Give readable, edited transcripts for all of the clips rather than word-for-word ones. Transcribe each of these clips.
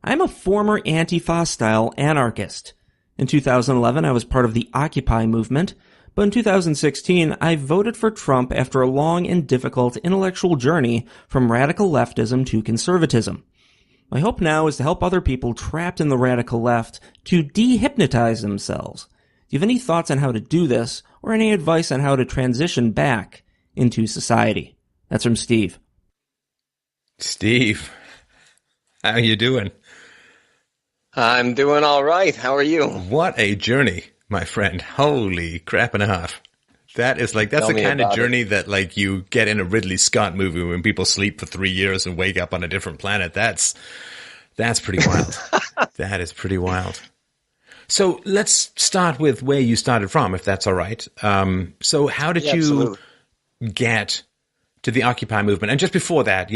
I'm a former Antifa-style anarchist. In 2011, I was part of the Occupy movement, but in 2016, I voted for Trump after a long and difficult intellectual journey from radical leftism to conservatism. My hope now is to help other people trapped in the radical left to dehypnotize themselves. Do you have any thoughts on how to do this, or any advice on how to transition back into society? That's from Steve. Steve, how you doing? I'm doing all right. How are you? What a journey, my friend. Holy crap and a half. That's the kind of journey that like you get in a Ridley Scott movie when people sleep for 3 years and wake up on a different planet. That's pretty wild. That is pretty wild. So let's start with where you started from, if that's all right. So how did you get to the Occupy movement? And just before that,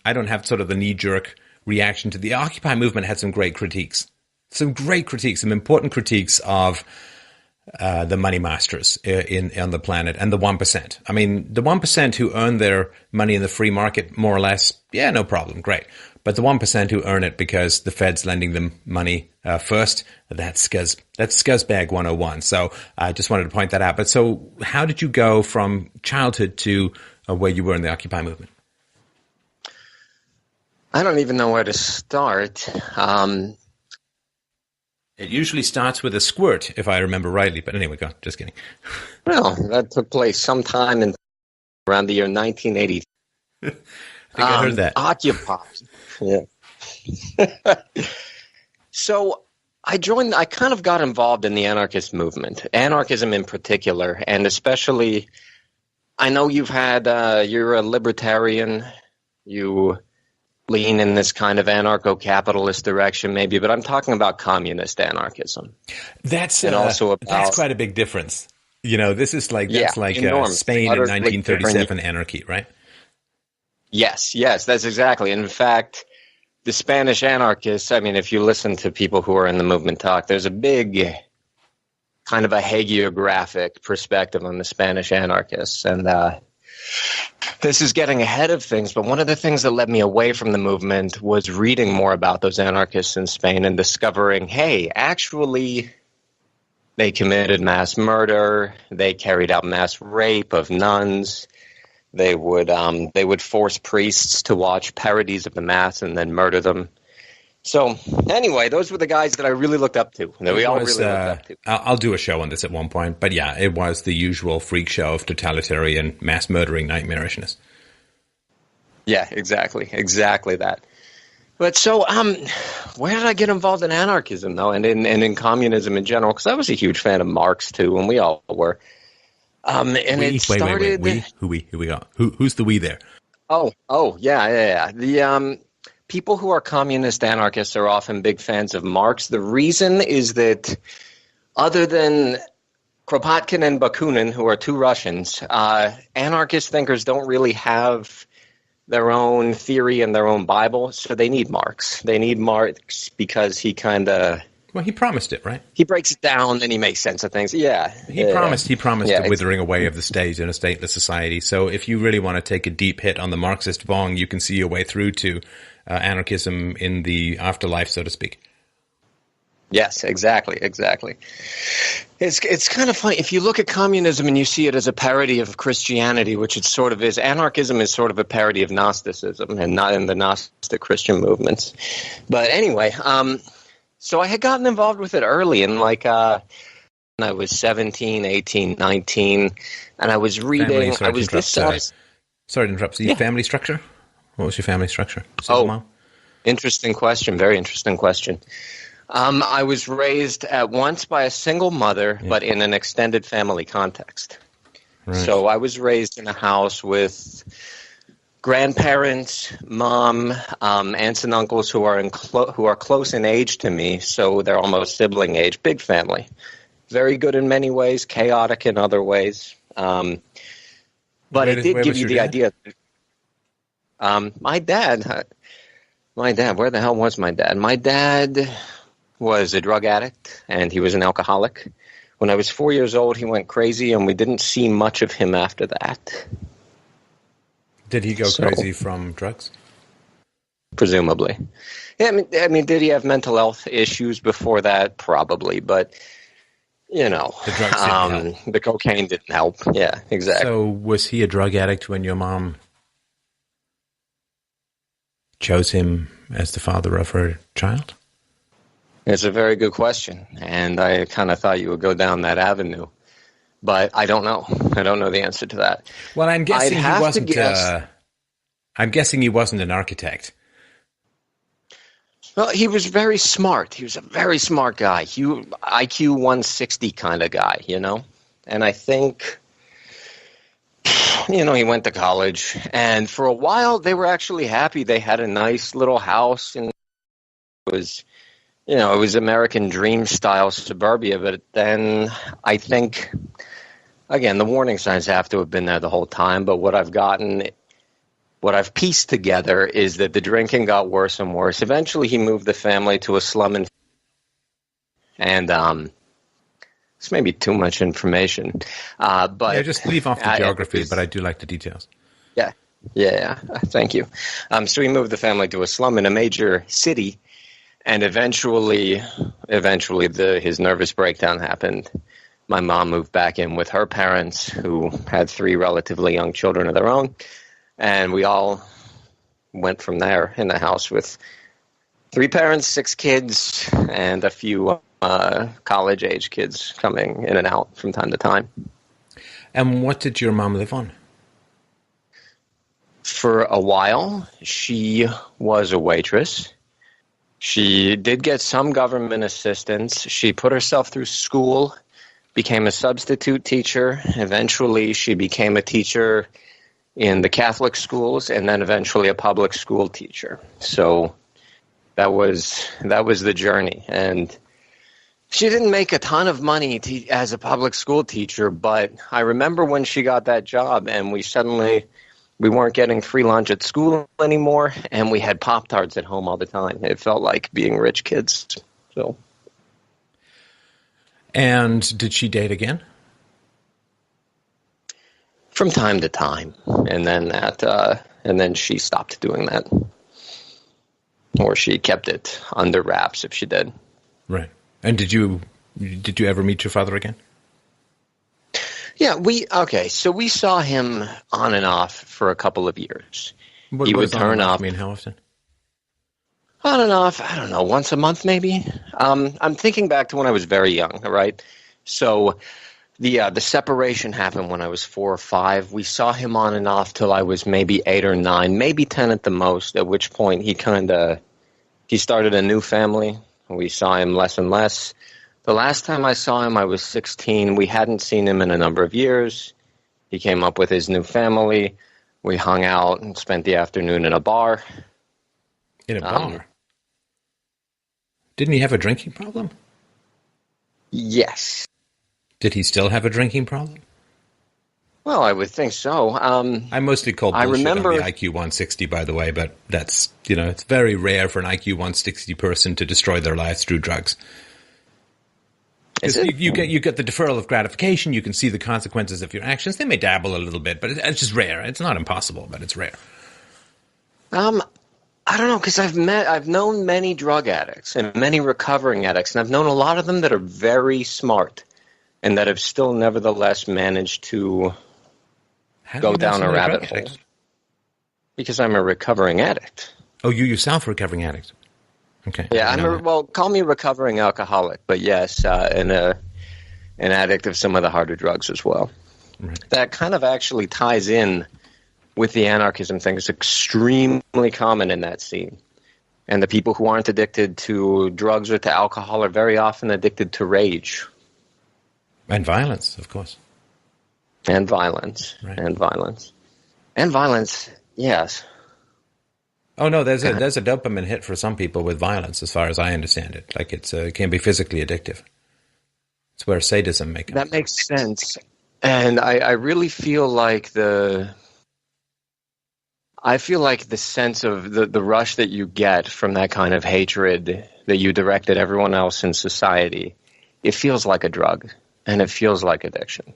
I don't have sort of the knee-jerk reaction to the Occupy movement. Had some great critiques, some important critiques of the money masters on the planet and the 1%. I mean, the 1% who earn their money in the free market, more or less, yeah, no problem, great. But the 1% who earn it because the Fed's lending them money first, that's scuzzbag 101. So I just wanted to point that out. But so how did you go from childhood to where you were in the Occupy movement? I don't even know where to start. It usually starts with a squirt, if I remember rightly. But anyway, go. Just kidding. Well, that took place sometime around the year 1980. I think I heard that. Occupy. Yeah. So I kind of got involved in the anarchist movement, anarchism in particular, and especially, I know you're a libertarian, you lean in this kind of anarcho-capitalist direction maybe, but I'm talking about communist anarchism. That's that's quite a big difference. This is Spain in 1937 anarchy, right? Yes, that's exactly. In fact, the Spanish anarchists, I mean, if you listen to people who are in the movement talk, there's a big kind of a hagiographic perspective on the Spanish anarchists. And this is getting ahead of things, but one of the things that led me away from the movement was reading more about those anarchists in Spain and discovering, hey, actually, they committed mass murder, they carried out mass rape of nuns, they would force priests to watch parodies of the Mass and then murder them. So anyway, those were the guys that I really looked up to. That we all really looked up to. I'll do a show on this at one point, but yeah, it was the usual freak show of totalitarian mass murdering nightmarishness. Yeah, exactly that. But so, where did I get involved in anarchism though, and in communism in general? Because I was a huge fan of Marx too, and we all were. It started. Wait. Who we got? Who's the we there? Oh, yeah. The people who are communist anarchists are often big fans of Marx. The reason is that, other than Kropotkin and Bakunin, who are two Russians, anarchist thinkers don't really have their own theory and their own Bible, so they need Marx. They need Marx because he kind of... Well, he promised it, right? He breaks it down and he makes sense of things. Yeah. He promised the withering away of the state in a stateless society. So if you really want to take a deep hit on the Marxist bong, you can see your way through to anarchism in the afterlife, so to speak. Yes, exactly. It's kind of funny. If you look at communism and you see it as a parody of Christianity, which it sort of is, anarchism is sort of a parody of Gnosticism and not in the Gnostic Christian movements. But anyway, so I had gotten involved with it early, and when I was 17, 18, 19, and I was reading. Sorry to interrupt. So your family structure? What was your family structure? Mom? Interesting question. Very interesting question. I was raised at once by a single mother, but in an extended family context. Right. So I was raised in a house with grandparents, mom, aunts and uncles who are close in age to me, so they're almost sibling age. Big family, very good in many ways, chaotic in other ways. But it did give you the idea. My dad. Where the hell was my dad? My dad was a drug addict and he was an alcoholic. When I was 4 years old, he went crazy, and we didn't see much of him after that. Did he go crazy from drugs? presumably. Yeah, I mean, did he have mental health issues before that? Probably, but the drugs didn't help. The cocaine didn't help. Yeah, exactly. So was he a drug addict when your mom chose him as the father of her child? It's a very good question, and I kind of thought you would go down that avenue, but I don't know. I don't know the answer to that. Well, I'm guessing he wasn't. I'm guessing he wasn't an architect. Well, he was very smart. He was a very smart guy. IQ 160 kind of guy, And I think, he went to college, and for a while they were actually happy. They had a nice little house, and it was American dream style suburbia. But then I think, again, the warning signs have to have been there the whole time. But what I've pieced together is that the drinking got worse and worse. Eventually, he moved the family to a slum and this may be too much information, but just leave off the geography. But I do like the details. Yeah. Thank you. So he moved the family to a slum in a major city, and eventually, his nervous breakdown happened. My mom moved back in with her parents, who had 3 relatively young children of their own. And we all went from there in the house with 3 parents, 6 kids, and a few college-age kids coming in and out from time to time. And what did your mom live on? For a while, she was a waitress. She did get some government assistance. She put herself through school, became a substitute teacher. Eventually, she became a teacher in the Catholic schools, and then eventually a public school teacher. So that was the journey. And she didn't make a ton of money as a public school teacher, but I remember when she got that job, and we weren't getting free lunch at school anymore, and we had Pop-Tarts at home all the time. It felt like being rich kids. So. And did she date again? From time to time, and then she stopped doing that, or she kept it under wraps if she did. Right. And did you ever meet your father again? Yeah, so we saw him on and off for a couple of years. He would turn up. I mean, how often? On and off, I don't know, once a month maybe. I'm thinking back to when I was very young, right? So the separation happened when I was 4 or 5. We saw him on and off till I was maybe 8 or 9, maybe 10 at the most, at which point he started a new family. We saw him less and less. The last time I saw him, I was 16. We hadn't seen him in a number of years. He came up with his new family. We hung out and spent the afternoon in a bar. In a bar? Didn't he have a drinking problem? Yes. Did he still have a drinking problem? Well, I would think so. I mostly call bullshit on the IQ 160, by the way, but that's, it's very rare for an IQ 160 person to destroy their lives through drugs. You get the deferral of gratification. You can see the consequences of your actions. They may dabble a little bit, but it's just rare. It's not impossible, but it's rare. I don't know, because I've known many drug addicts and many recovering addicts, and I've known a lot of them that are very smart and that have still nevertheless managed to go down a rabbit hole. Because I'm a recovering addict. Oh, you yourself a recovering addict? Okay. Yeah, call me a recovering alcoholic, but yes, and an addict of some of the harder drugs as well. Right. That kind of actually ties in with the anarchism thing. It's extremely common in that scene. And the people who aren't addicted to drugs or to alcohol are very often addicted to rage. And violence, of course. And violence. Right. And violence. And violence, yes. Oh, no, there's a dopamine hit for some people with violence, as far as I understand it. Like it can be physically addictive. It's where sadism makes That makes sense. And I really feel like the sense of the rush that you get from that kind of hatred that you direct at everyone else in society, it feels like a drug, and it feels like addiction.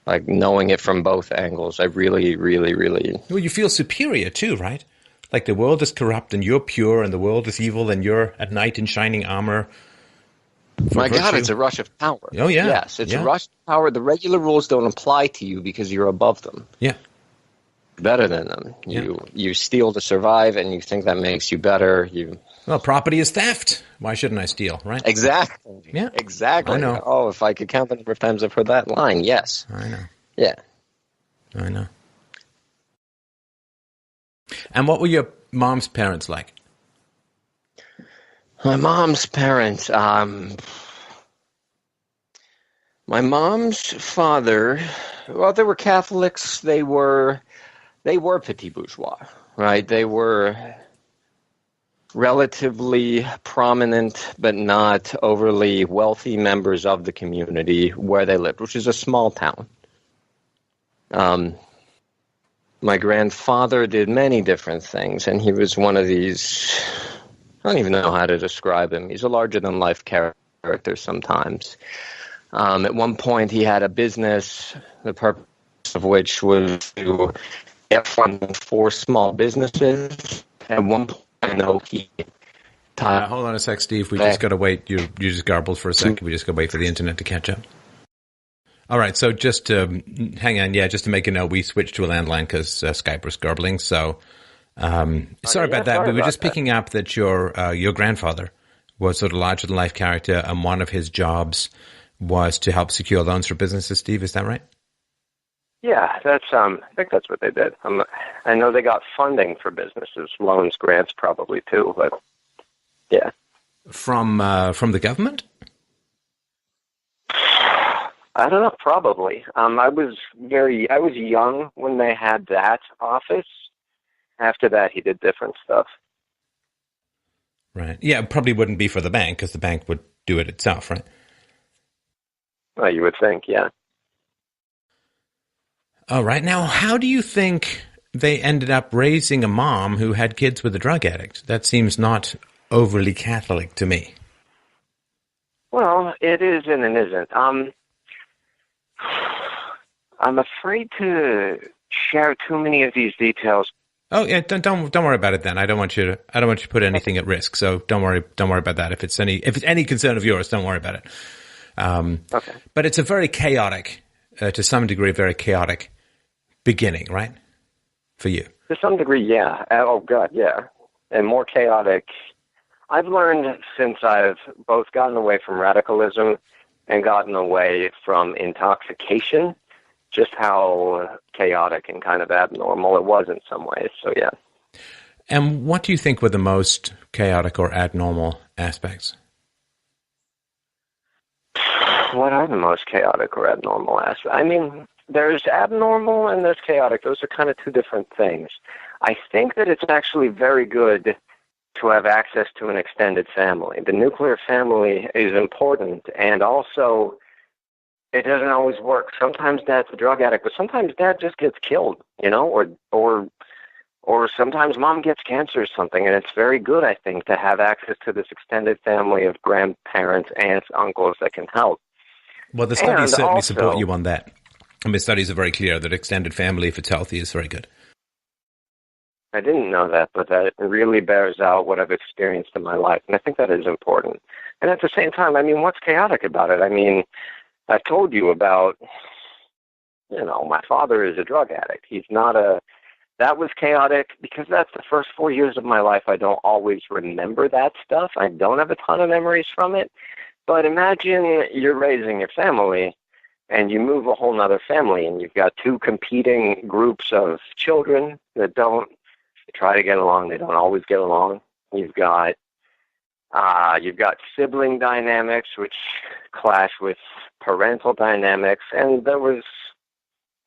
Like knowing it from both angles, I really, really, really... Well, you feel superior too, right? Like the world is corrupt and you're pure and the world is evil and you're at knight in shining armor. My God, it's a rush of power. Oh, yeah. Yes, it's a rush of power. The regular rules don't apply to you because you're above them. Yeah. Better than them. You steal to survive, and you think that makes you better. Well, property is theft. Why shouldn't I steal, right? Exactly. Yeah. Exactly. I know. Oh, if I could count the number of times I've heard that line, yes. I know. Yeah. I know. And what were your mom's parents like? My mom's parents, my mom's father, well, they were Catholics. They were petit bourgeois, right? They were relatively prominent but not overly wealthy members of the community where they lived, which is a small town. My grandfather did many different things, and he was one of these, I don't even know how to describe him. He's a larger-than-life character sometimes. At one point, he had a business, the purpose of which was to get funding for small businesses. At one point, I know he... hold on a sec, Steve. We just got to wait. You just garbled for a second. We just got to wait for the internet to catch up. All right, so just to hang on, just to make a note, we switched to a landline because Skype was garbling. So sorry about that. We were just picking up that your grandfather was sort of larger than life character, and one of his jobs was to help secure loans for businesses. Steve, is that right? Yeah, that's. I think that's what they did. I know they got funding for businesses, loans, grants, probably too. But yeah, from the government. I don't know, probably. I was young when they had that office. After that, he did different stuff. Right. Yeah, it probably wouldn't be for the bank because the bank would do it itself, right? Well, you would think, yeah. All right. Now, how do you think they ended up raising a mom who had kids with a drug addict? That seems not overly Catholic to me. Well, it is and it isn't. I'm afraid to share too many of these details. Oh yeah, don't worry about it then. I don't want you to put anything at risk. So don't worry about that. If it's any concern of yours, don't worry about it. Okay. But it's a very chaotic, to some degree, very chaotic beginning, right? For you. To some degree, yeah. Oh God, yeah. And more chaotic. I've learned since I've both gotten away from radicalism and gotten away from intoxication, just how chaotic and kind of abnormal it was in some ways. So, yeah. And what do you think were the most chaotic or abnormal aspects? What are the most chaotic or abnormal aspects? I mean, there's abnormal and there's chaotic. Those are kind of two different things. I think that it's actually very good to have access to an extended family. The nuclear family is important, and also it doesn't always work. Sometimes dad's a drug addict, but sometimes dad just gets killed, or sometimes mom gets cancer or something, and it's very good, I think, to have access to this extended family of grandparents, aunts, uncles that can help. Well, the studies certainly support you on that. I mean, studies are very clear that extended family, if it's healthy, is very good. I didn't know that, but that really bears out what I've experienced in my life, and I think that is important. And at the same time, I mean, what's chaotic about it? I mean, I've told you about, my father is a drug addict. That was chaotic because that's the first 4 years of my life. I don't always remember that stuff. I don't have a ton of memories from it. But imagine you're raising your family and you move a whole nother family and you've got two competing groups of children that they try to get along. They don't always get along. You've got sibling dynamics, which clash with parental dynamics. And there was,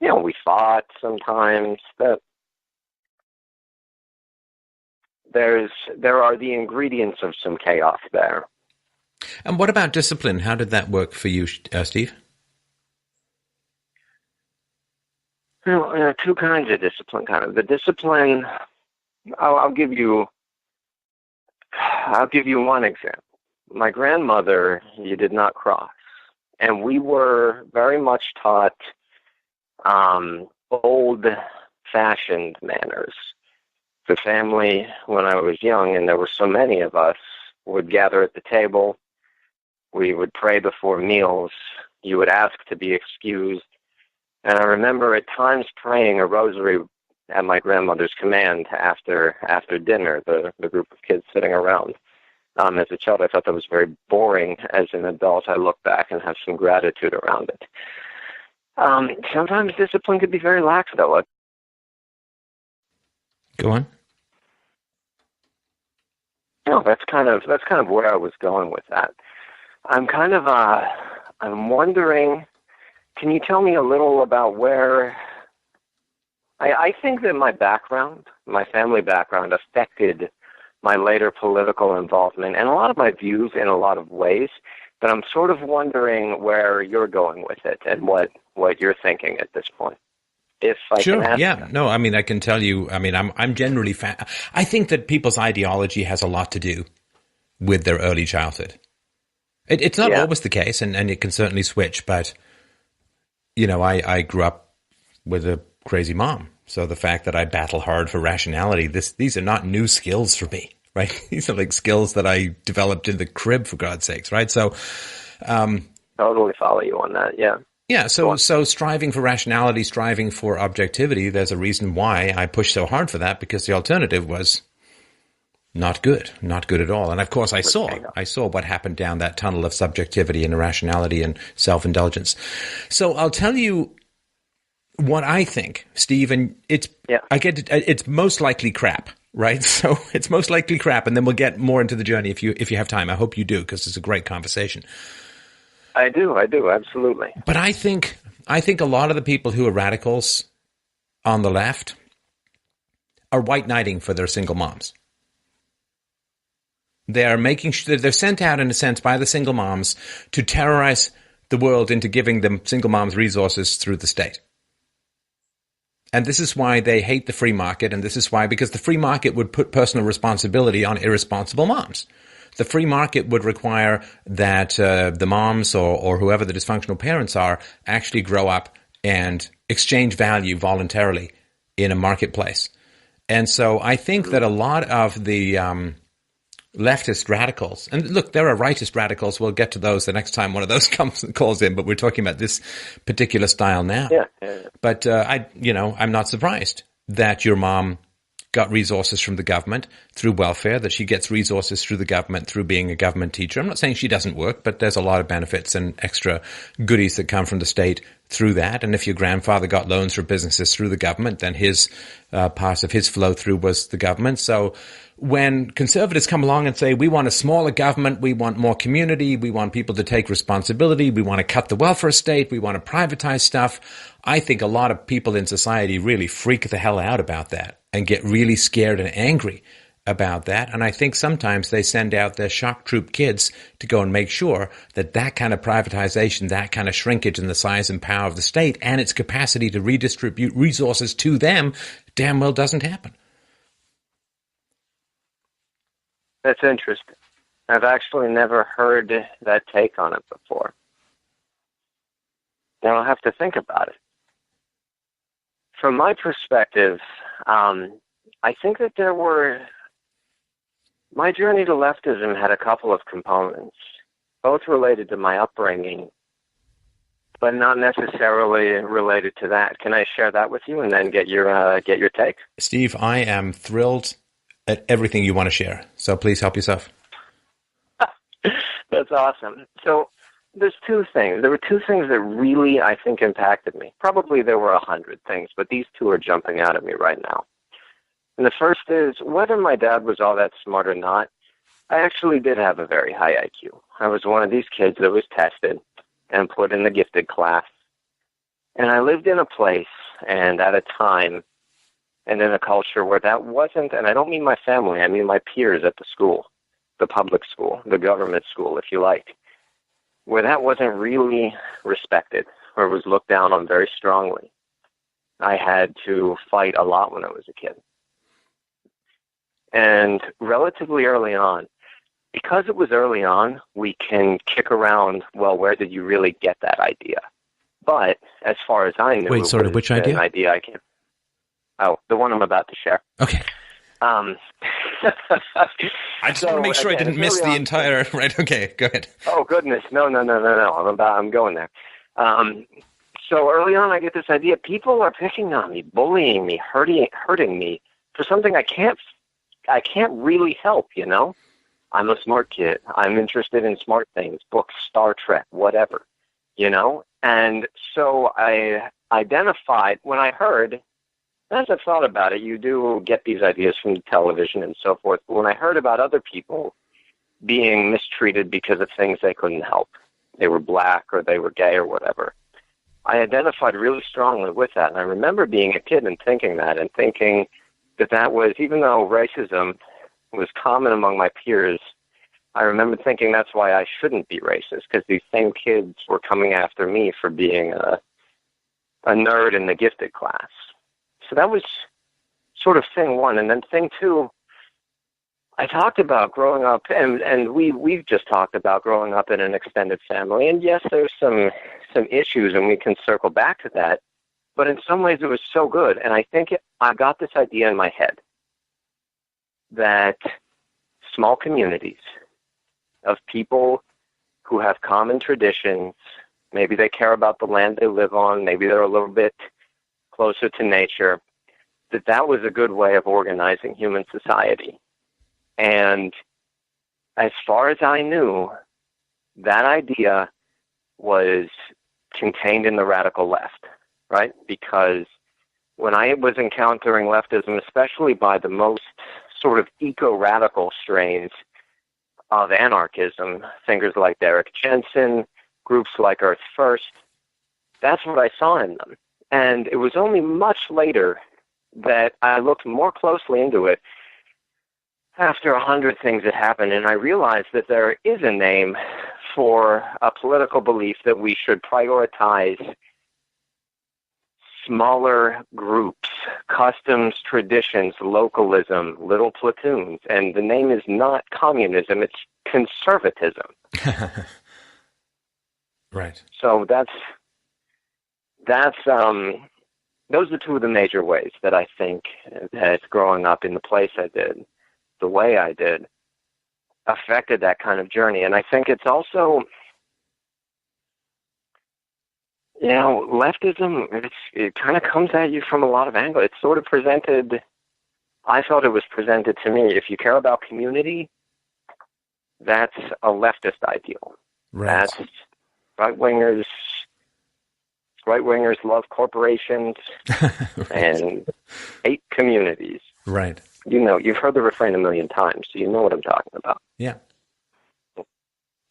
we fought sometimes. There are the ingredients of some chaos there. And what about discipline? How did that work for you, Steve? Well, there are two kinds of discipline. The discipline, I'll give you one example. My grandmother, you did not cross, and we were very much taught old-fashioned manners. The family, when I was young, and there were so many of us, would gather at the table. We would pray before meals. You would ask to be excused. And I remember at times praying a rosary at my grandmother's command after dinner, the group of kids sitting around. As a child, I thought that was very boring. As an adult, I look back and have some gratitude around it. Sometimes discipline could be very lax, though. Go on. No, that's kind of where I was going with that. I'm wondering, can you tell me a little about where, I think that my family background affected my later political involvement and a lot of my views in a lot of ways, but I'm sort of wondering where you're going with it and what you're thinking at this point. If I sure, can ask yeah. that. No, I mean, I can tell you, I mean, I'm generally I think that people's ideology has a lot to do with their early childhood. It's not always the case, and it can certainly switch, but, you know, I grew up with a crazy mom. So the fact that I battle hard for rationality, these are not new skills for me, right? These are like skills that I developed in the crib, for God's sakes, right? So, totally follow you on that, yeah. Yeah, so striving for rationality, striving for objectivity, there's a reason why I pushed so hard for that, because the alternative was not good at all. And of course I saw what happened down that tunnel of subjectivity and irrationality and self-indulgence. So I'll tell you what I think, Steve, and it's most likely crap, right? So it's most likely crap, and then we'll get more into the journey if you have time. I hope you do, because it's a great conversation. I do, absolutely. But I think a lot of the people who are radicals on the left are white knighting for their single moms. They are making sure they're sent out, in a sense, by the single moms to terrorize the world into giving them single moms resources through the state. And this is why they hate the free market, and this is why, because the free market would put personal responsibility on irresponsible moms. The free market would require that the moms or whoever the dysfunctional parents are actually grow up and exchange value voluntarily in a marketplace. And so I think that a lot of the leftist radicals, and look, there are rightist radicals, we'll get to those the next time one of those calls in, but we're talking about this particular style now. Yeah. But I'm not surprised that your mom got resources from the government through welfare, that she gets resources through the government through being a government teacher. I'm not saying she doesn't work, but there's a lot of benefits and extra goodies that come from the state through that. And if your grandfather got loans for businesses through the government, then his part of his flow through was the government. So when conservatives come along and say, we want a smaller government, we want more community, we want people to take responsibility, we want to cut the welfare state, we want to privatize stuff, I think a lot of people in society really freak the hell out about that and get really scared and angry about that. And I think sometimes they send out their shock troop kids to go and make sure that that kind of privatization, that kind of shrinkage in the size and power of the state and its capacity to redistribute resources to them damn well doesn't happen. That's interesting. I've actually never heard that take on it before. Now I'll have to think about it. From my perspective, I think that my journey to leftism had a couple of components, both related to my upbringing, but not necessarily related to that. Can I share that with you and then get your take? Steve, I am thrilled at everything you want to share, so please help yourself. That's awesome. So there's two things. There were two things that really, I think, impacted me. Probably there were 100 things, but these two are jumping out at me right now. And the first is, whether my dad was all that smart or not, I actually did have a very high IQ. I was one of these kids that was tested and put in the gifted class. And I lived in a place and at a time and in a culture where that wasn't, and I don't mean my family, I mean my peers at the school, the public school, the government school, if you like, where that wasn't really respected or was looked down on very strongly. I had to fight a lot when I was a kid. And relatively early on, because it was early on, we can kick around, well, where did you really get that idea? But as far as I knew, which idea? An idea I can't. Oh, the one I'm about to share. Okay. I just want to make sure I didn't miss the entire. Right? Okay, go ahead. Oh goodness, no. I'm going there. So early on, I get this idea: people are picking on me, bullying me, hurting me for something I can't really help. You know, I'm a smart kid. I'm interested in smart things, books, Star Trek, whatever. You know, and so I identified when I heard. As I've thought about it, you do get these ideas from television and so forth. But when I heard about other people being mistreated because of things they couldn't help, they were black or they were gay or whatever, I identified really strongly with that. And I remember being a kid and thinking that was, even though racism was common among my peers, I remember thinking that's why I shouldn't be racist, because these same kids were coming after me for being a nerd in the gifted class. So that was sort of thing one. And then thing two, I talked about growing up, and we've just talked about growing up in an extended family. And yes, there's some issues, and we can circle back to that. But in some ways, it was so good. And I think I got this idea in my head that small communities of people who have common traditions, maybe they care about the land they live on, maybe they're a little bit closer to nature, that was a good way of organizing human society. And as far as I knew, that idea was contained in the radical left, right? Because when I was encountering leftism, especially by the most sort of eco-radical strains of anarchism, thinkers like Derek Jensen, groups like Earth First, that's what I saw in them. And it was only much later that I looked more closely into it after 100 things had happened, and I realized that there is a name for a political belief that we should prioritize smaller groups, customs, traditions, localism, little platoons. And the name is not communism, it's conservatism. Right. So that's those are two of the major ways that I think that growing up in the place I did, the way I did, affected that kind of journey. And I think it's also, you know, leftism, it kind of comes at you from a lot of angles. It's sort of presented, I felt it was presented to me, if you care about community, that's a leftist ideal. Right. That's right-wingers love corporations Right. and hate communities. Right. You know, you've heard the refrain a million times, so you know what I'm talking about. Yeah.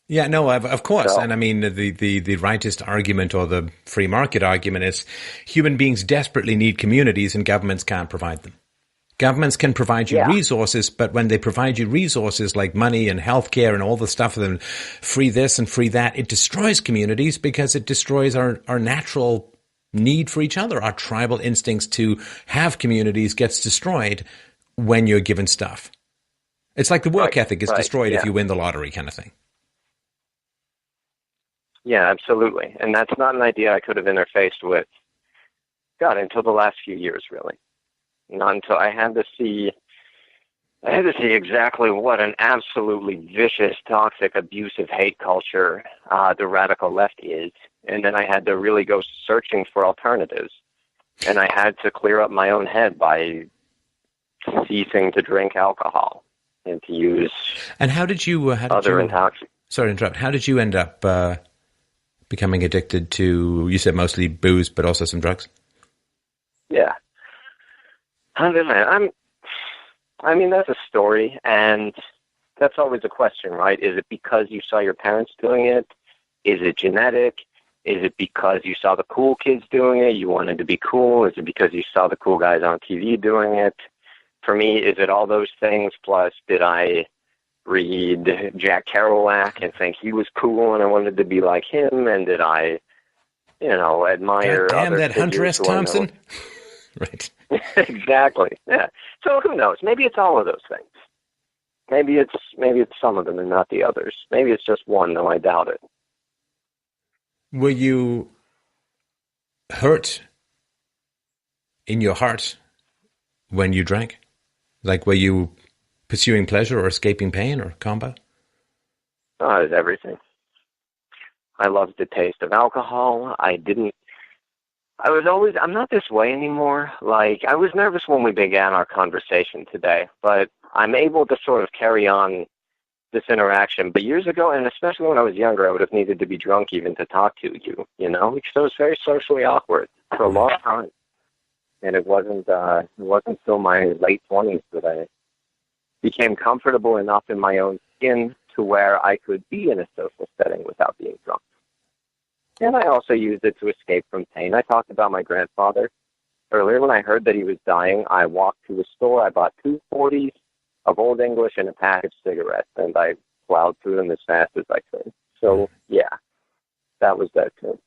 Yeah, no, of course. So, and I mean, the rightist argument or the free market argument is human beings desperately need communities and governments can't provide them. Governments can provide you resources, but when they provide you resources like money and healthcare and all the stuff, and free this and free that, it destroys communities because it destroys our natural need for each other. Our tribal instincts to have communities gets destroyed when you're given stuff. It's like the work ethic is destroyed if you win the lottery kind of thing. Yeah, absolutely. And that's not an idea I could have interfaced with, God, until the last few years, really. Not until I had to see exactly what an absolutely vicious, toxic, abusive hate culture the radical left is. And then I had to really go searching for alternatives. And I had to clear up my own head by ceasing to drink alcohol and to use other intoxicants. Sorry to interrupt. How did you end up becoming addicted to, you said mostly booze, but also some drugs? Yeah. How did I mean, that's a story, and that's always a question, right? Is it because you saw your parents doing it? Is it genetic? Is it because you saw the cool kids doing it, you wanted to be cool? Is it because you saw the cool guys on TV doing it? For me, is it all those things, plus did I read Jack Kerouac and think he was cool and I wanted to be like him? And did I, admire damn other that Hunter S. Thompson? Right. Exactly. Yeah. So who knows? Maybe it's all of those things. Maybe it's some of them and not the others. Maybe it's just one, though I doubt it. Were you hurt in your heart when you drank? Like, were you pursuing pleasure or escaping pain or combo? Oh, it was everything. I loved the taste of alcohol. I'm not this way anymore. Like, I was nervous when we began our conversation today, but I'm able to sort of carry on this interaction. But years ago, and especially when I was younger, I would have needed to be drunk even to talk to you, because I was very socially awkward for a long time. And it wasn't until my late 20s that I became comfortable enough in my own skin to where I could be in a social setting without being drunk. And I also used it to escape from pain. I talked about my grandfather earlier. When I heard that he was dying, I walked to a store. I bought 2 40s of Old English and a pack of cigarettes, and I plowed through them as fast as I could. So, yeah, that was that too.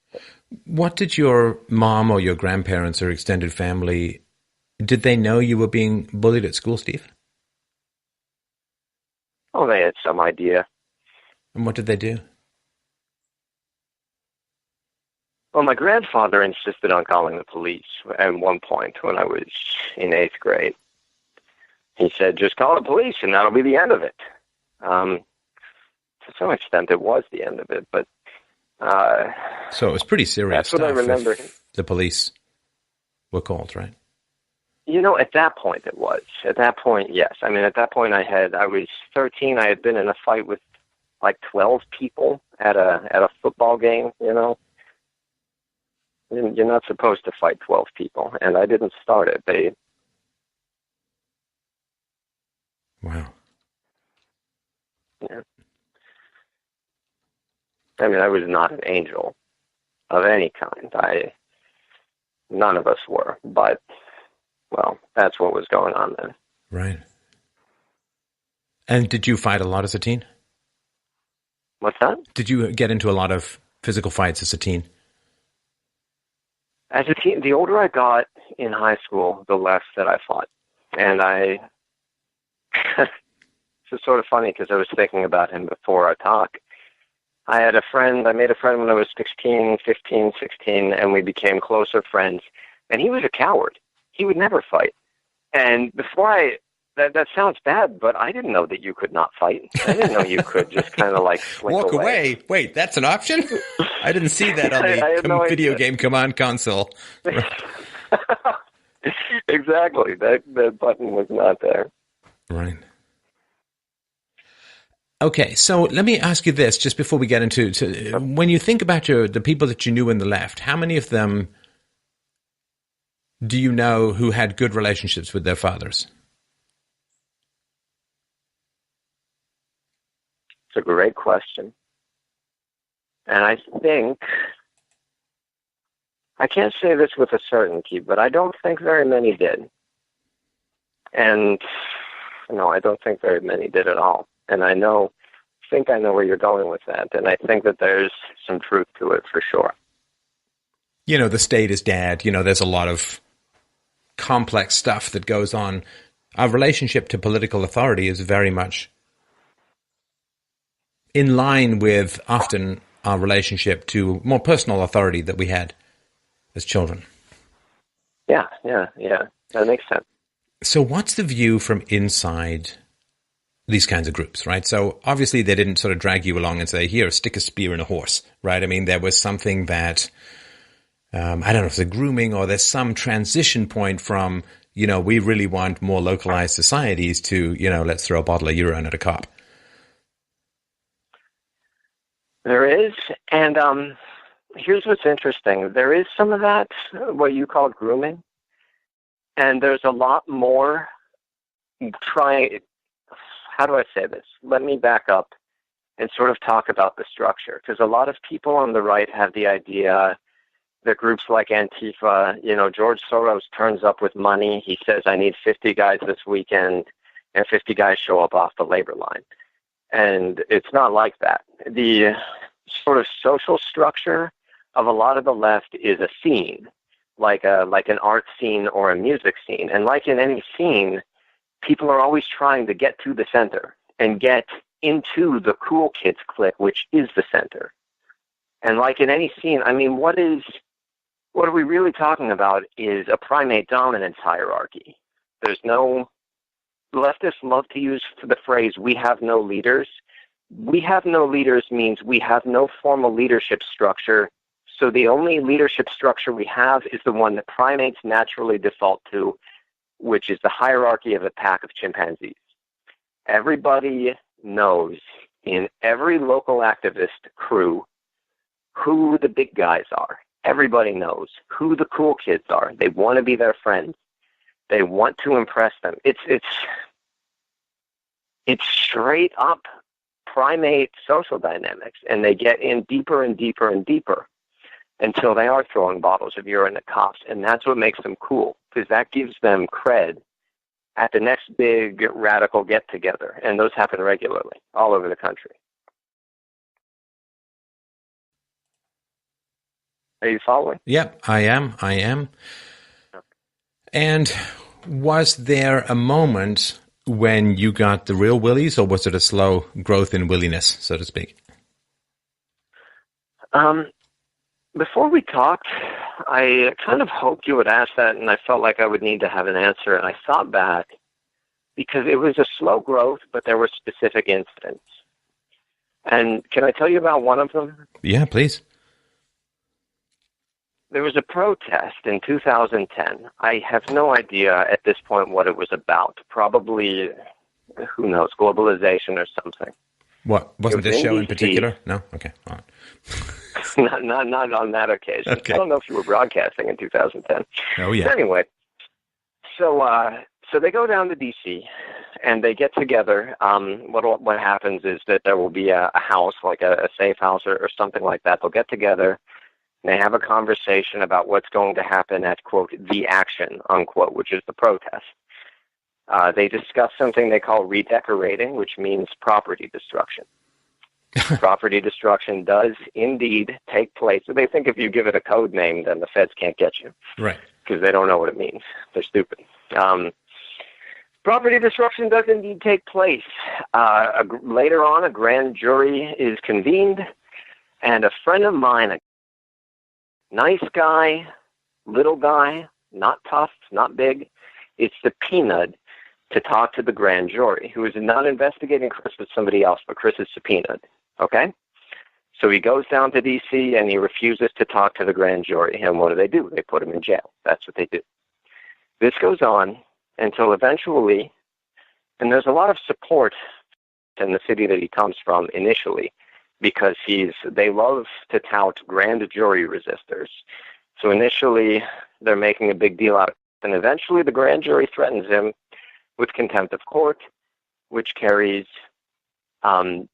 What did your mom or your grandparents or extended family, did they know you were being bullied at school, Steve? Oh, they had some idea. And what did they do? Well, my grandfather insisted on calling the police at one point when I was in 8th grade. He said, just call the police and that'll be the end of it. To some extent, it was the end of it, but... so it was pretty serious stuff. That's what I remember. If the police were called, right? At that point it was. At that point, yes. I mean, at that point I was 13. I had been in a fight with like 12 people at a football game, You're not supposed to fight 12 people, and I didn't start it. Wow. Yeah. I mean, I was not an angel of any kind. None of us were, but, well, that's what was going on then. Right. And did you fight a lot as a teen? What's that? Did you get into a lot of physical fights as a teen? As a teen, the older I got in high school, the less that I fought. And it's sort of funny because I was thinking about him before our talk. I made a friend when I was 15, 16, and we became closer friends. And he was a coward. He would never fight. And that sounds bad, but I didn't know that you could not fight. I didn't know you could just kind of like slink walk away. Wait, that's an option? I didn't see that on the video game command console. Exactly. That button was not there. Right. Okay, so let me ask you this, just before we get into when you think about the people that you knew in the left, how many of them do you know who had good relationships with their fathers? It's a great question. And I think, I can't say this with a certainty, but I don't think very many did. And no, I don't think very many did at all. And I think I know where you're going with that. And I think that there's some truth to it for sure. The state is dead. There's a lot of complex stuff that goes on. Our relationship to political authority is very much in line with often our relationship to more personal authority that we had as children. Yeah. That makes sense. So what's the view from inside these kinds of groups, right? So obviously they didn't sort of drag you along and say, here, stick a spear in a horse, right? I mean, there was something that, I don't know if it's a grooming or there's some transition point from, we really want more localized societies to, let's throw a bottle of urine at a cop. There is, and here's what's interesting. There is some of that, what you call grooming, and there's a lot more how do I say this? Let me back up and sort of talk about the structure, because a lot of people on the right have the idea that groups like Antifa, George Soros turns up with money. He says, I need 50 guys this weekend, and 50 guys show up off the labor line. And it's not like that. The sort of social structure of a lot of the left is a scene, like an art scene or a music scene. And like in any scene, people are always trying to get to the center and get into the cool kids clique, which is the center. And like in any scene, I mean, what are we really talking about is a primate dominance hierarchy. There's no leftists love to use the phrase, we have no leaders. We have no leaders means we have no formal leadership structure. So the only leadership structure we have is the one that primates naturally default to, which is the hierarchy of a pack of chimpanzees. Everybody knows in every local activist crew who the big guys are. Everybody knows who the cool kids are. They want to be their friends. They want to impress them. It's straight up primate social dynamics, and they get in deeper and deeper and deeper until they are throwing bottles of urine at cops, and that's what makes them cool, because that gives them cred at the next big radical get-together, and those happen regularly all over the country. Are you following? Yep, I am. And was there a moment when you got the real willies, or was it a slow growth in williness, so to speak? Before we talked, I kind of hoped you would ask that, and I felt like I would need to have an answer, and I thought back, because it was a slow growth, but there were specific incidents. And can I tell you about one of them? Yeah, please. There was a protest in 2010. I have no idea at this point what it was about. Probably, who knows, globalization or something. What? Wasn't this show in DC. Particular? No? Okay. All right. not on that occasion. Okay. I don't know if you were broadcasting in 2010. Oh, yeah. But anyway, so they go down to D.C., and they get together. What happens is that there will be a house, like a safe house or something like that. They'll get together. They have a conversation about what's going to happen at, quote, the action, unquote, which is the protest. They discuss something they call redecorating, which means property destruction. Property destruction does indeed take place. So they think if you give it a code name, then the feds can't get you. Right. Because they don't know what it means. They're stupid. Property destruction does indeed take place. Later on, a grand jury is convened, and a friend of mine, a nice guy, little guy, not tough, not big, is subpoenaed to talk to the grand jury, who is not investigating Chris but somebody else, but Chris is subpoenaed, okay? So he goes down to D.C. and he refuses to talk to the grand jury. And what do? They put him in jail. That's what they do. This goes on until eventually, and there's a lot of support in the city that he comes from initially, because they love to tout grand jury resistors. So initially, they're making a big deal out of it. And eventually, the grand jury threatens him with contempt of court, which carries, I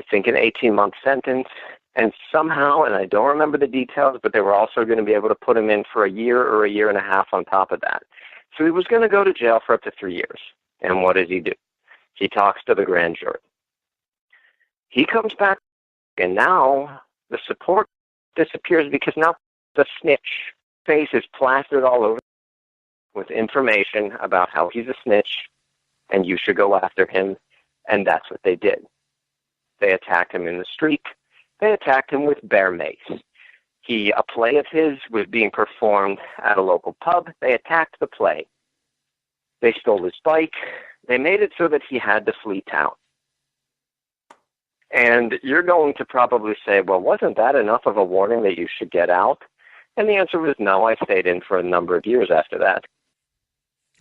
think, an 18-month sentence. And somehow, and I don't remember the details, but they were also going to be able to put him in for a year or a year and a half on top of that. So he was going to go to jail for up to 3 years. And what does he do? He talks to the grand jury. He comes back, and now the support disappears because now the snitch face is plastered all over with information about how he's a snitch and you should go after him, and that's what they did. They attacked him in the street. They attacked him with bear mace. A play of his was being performed at a local pub. They attacked the play. They stole his bike. They made it so that he had to flee town. And you're going to probably say, well, wasn't that enough of a warning that you should get out? And the answer was no. I stayed in for a number of years after that.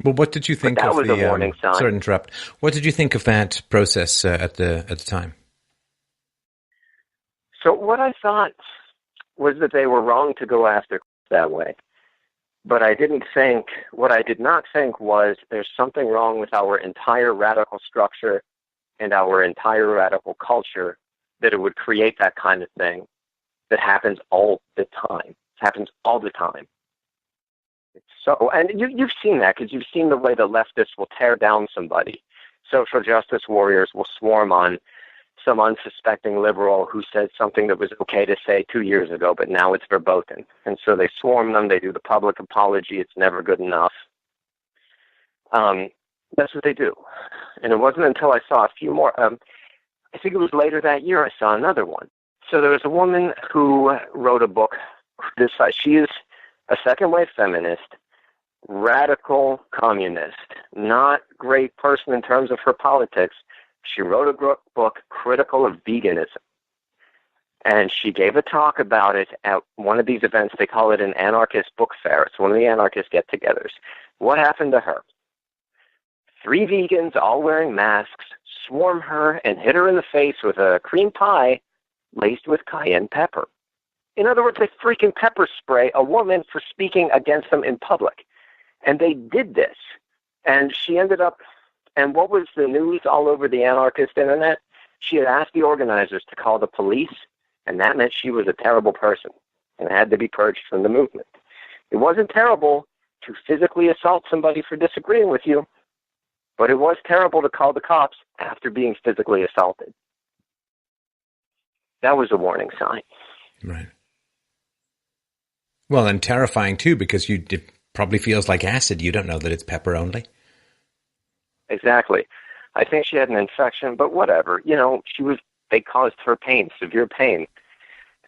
Well, what did you think of the warning sign. Sorry to interrupt. What did you think of that process at the time? So what I thought was that they were wrong to go after that way. But what I did not think was there's something wrong with our entire radical structure and our entire radical culture that it would create that kind of thing that happens all the time. It happens all the time. So, and you've seen that because you've seen the way the leftists will tear down somebody. Social justice warriors will swarm on some unsuspecting liberal who said something that was okay to say 2 years ago, but now it's verboten. And so they swarm them. They do the public apology. It's never good enough. That's what they do. And it wasn't until I saw a few more. I think it was later that year I saw another one. So there was a woman who wrote a book. She is a second-wave feminist, radical communist, not great person in terms of her politics. She wrote a book critical of veganism. And she gave a talk about it at one of these events. They call it an anarchist book fair. It's one of the anarchist get-togethers. What happened to her? 3 vegans, all wearing masks, swarm her and hit her in the face with a cream pie laced with cayenne pepper. In other words, they freaking pepper spray a woman for speaking against them in public. And they did this. And she ended up, and what was the news all over the anarchist internet? She had asked the organizers to call the police, and that meant she was a terrible person and had to be purged from the movement. It wasn't terrible to physically assault somebody for disagreeing with you, but it was terrible to call the cops after being physically assaulted. That was a warning sign. Right. Well, and terrifying too, because it probably feels like acid. You don't know that it's pepper only. Exactly. I think she had an infection, but whatever. They caused her pain, severe pain.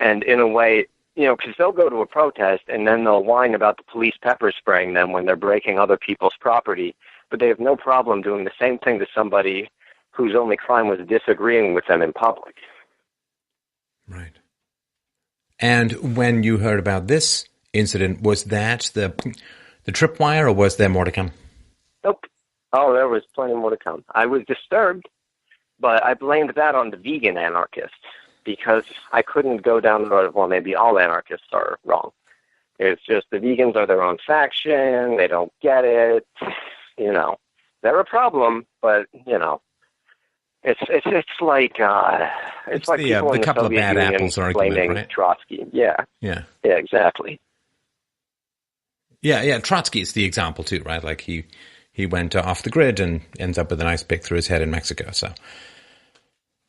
And in a way, because they'll go to a protest and then they'll whine about the police pepper spraying them when they're breaking other people's property, but they have no problem doing the same thing to somebody whose only crime was disagreeing with them in public. Right. And when you heard about this incident, was that the tripwire, or was there more to come? Nope. Oh, there was plenty more to come. I was disturbed, but I blamed that on the vegan anarchists because I couldn't go down the road of, well, maybe all anarchists are wrong. It's just the vegans are their own faction. They don't get it. They're a problem, but, It's like it's like the people in the couple Soviet of bad Union apples argument, blaming right? Trotsky. Yeah, exactly. Yeah. Trotsky is the example too, right? Like he went off the grid and ends up with an ice pick through his head in Mexico. So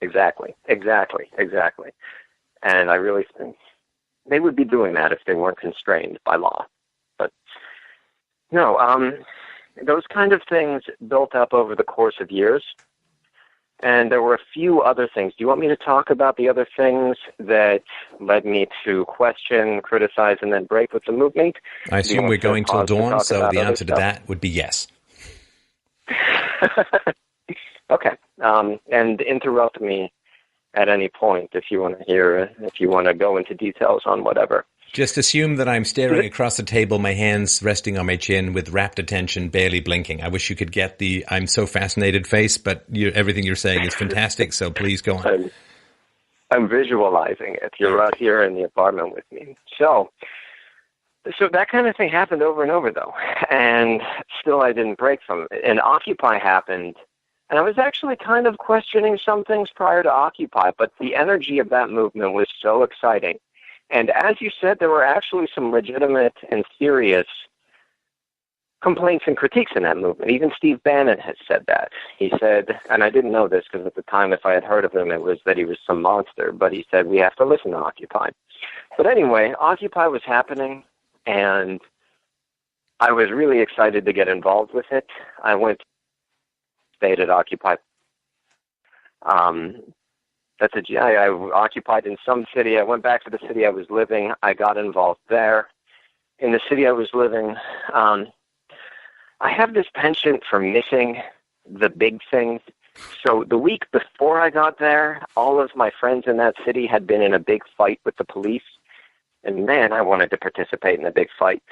exactly. And I really think they would be doing that if they weren't constrained by law. But no, those kind of things built up over the course of years. And there were a few other things. Do you want me to talk about the other things that led me to question, criticize, and then break with the movement? I assume we're going till dawn, so the answer to that would be yes. Okay. And interrupt me at any point if you want to go into details on whatever. Just assume that I'm staring across the table, my hands resting on my chin with rapt attention, barely blinking. I wish you could get the I'm so fascinated face, but everything you're saying is fantastic, so please go on. I'm visualizing it. You're out here in the apartment with me. So that kind of thing happened over and over, though, and still I didn't break from it. And Occupy happened, and I was actually kind of questioning some things prior to Occupy, but the energy of that movement was so exciting. And as you said, there were actually some legitimate and serious complaints and critiques in that movement. Even Steve Bannon has said that. He said, and I didn't know this because at the time if I had heard of him, it was that he was some monster, but he said, we have to listen to Occupy. But anyway, Occupy was happening, and I was really excited to get involved with it. I went, stayed at Occupy. I occupied in some city. I went back to the city I was living. I got involved there. In the city I was living, I have this penchant for missing the big things. So the week before I got there, all of my friends in that city had been in a big fight with the police. And man, I wanted to participate in a big fight.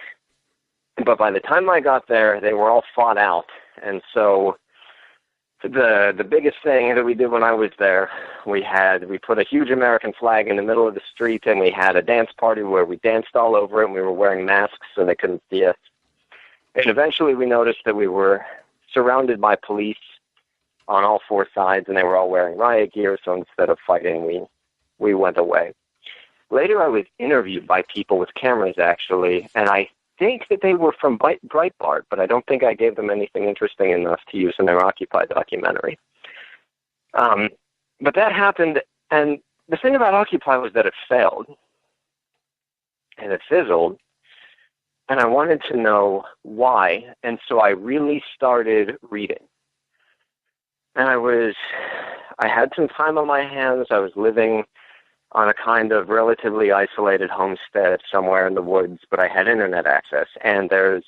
But by the time I got there, they were all fought out. And so the biggest thing that we did when I was there, we put a huge American flag in the middle of the street, and we had a dance party where we danced all over it, and we were wearing masks so they couldn't see us. And eventually we noticed that we were surrounded by police on all 4 sides, and they were all wearing riot gear, so instead of fighting, we went away. Later I was interviewed by people with cameras, actually, and I think that they were from Breitbart, but I don't think I gave them anything interesting enough to use in their Occupy documentary. But that happened, and the thing about Occupy was that it failed, and it fizzled, and I wanted to know why, and so I really started reading. And I had some time on my hands. I was living on a kind of relatively isolated homestead somewhere in the woods, but I had internet access. And there's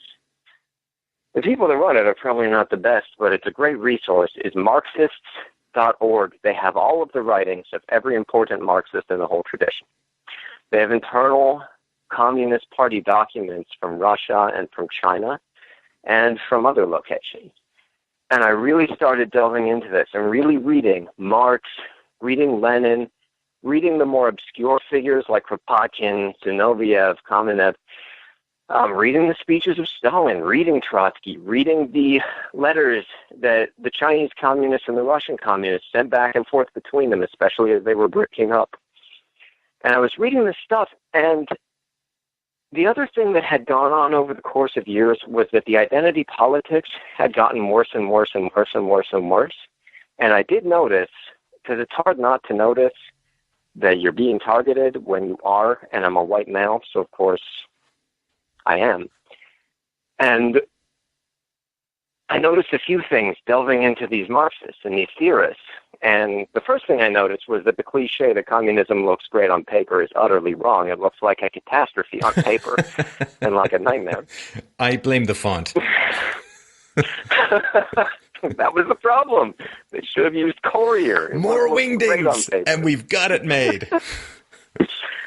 The people that run it are probably not the best, but it's a great resource, is Marxists.org. They have all of the writings of every important Marxist in the whole tradition. They have internal Communist Party documents from Russia and from China and from other locations. And I really started delving into this and really reading Marx, reading Lenin, reading the more obscure figures like Kropotkin, Zinoviev, Kamenev, reading the speeches of Stalin, reading Trotsky, reading the letters that the Chinese communists and the Russian communists sent back and forth between them, especially as they were breaking up. And I was reading this stuff, and the other thing that had gone on over the course of years was that the identity politics had gotten worse and worse and worse and worse and worse. And I did notice, because it's hard not to notice that you're being targeted when you are, and I'm a white male, so of course I am. And I noticed a few things delving into these Marxists and these theorists. And the first thing I noticed was that the cliche that communism looks great on paper is utterly wrong. It looks like a catastrophe on paper and like a nightmare. I blame the font. That was the problem. They should have used Courier. More wingdings, and we've got it made.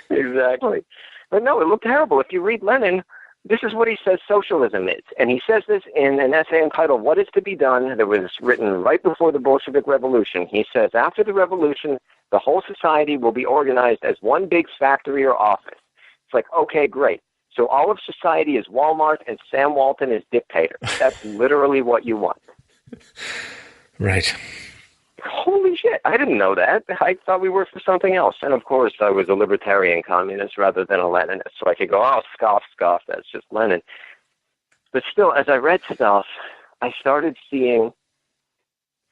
Exactly. But no, it looked terrible. If you read Lenin, this is what he says socialism is. And he says this in an essay entitled What is to be Done that was written right before the Bolshevik Revolution. He says, after the revolution, the whole society will be organized as one big factory or office. It's like, okay, great. So all of society is Walmart and Sam Walton is dictator. That's literally what you want. Right. Holy shit, I didn't know that. I thought we were for something else. And of course, I was a libertarian communist rather than a Leninist. So I could go, oh, scoff, that's just Lenin. But still, as I read stuff, I started seeing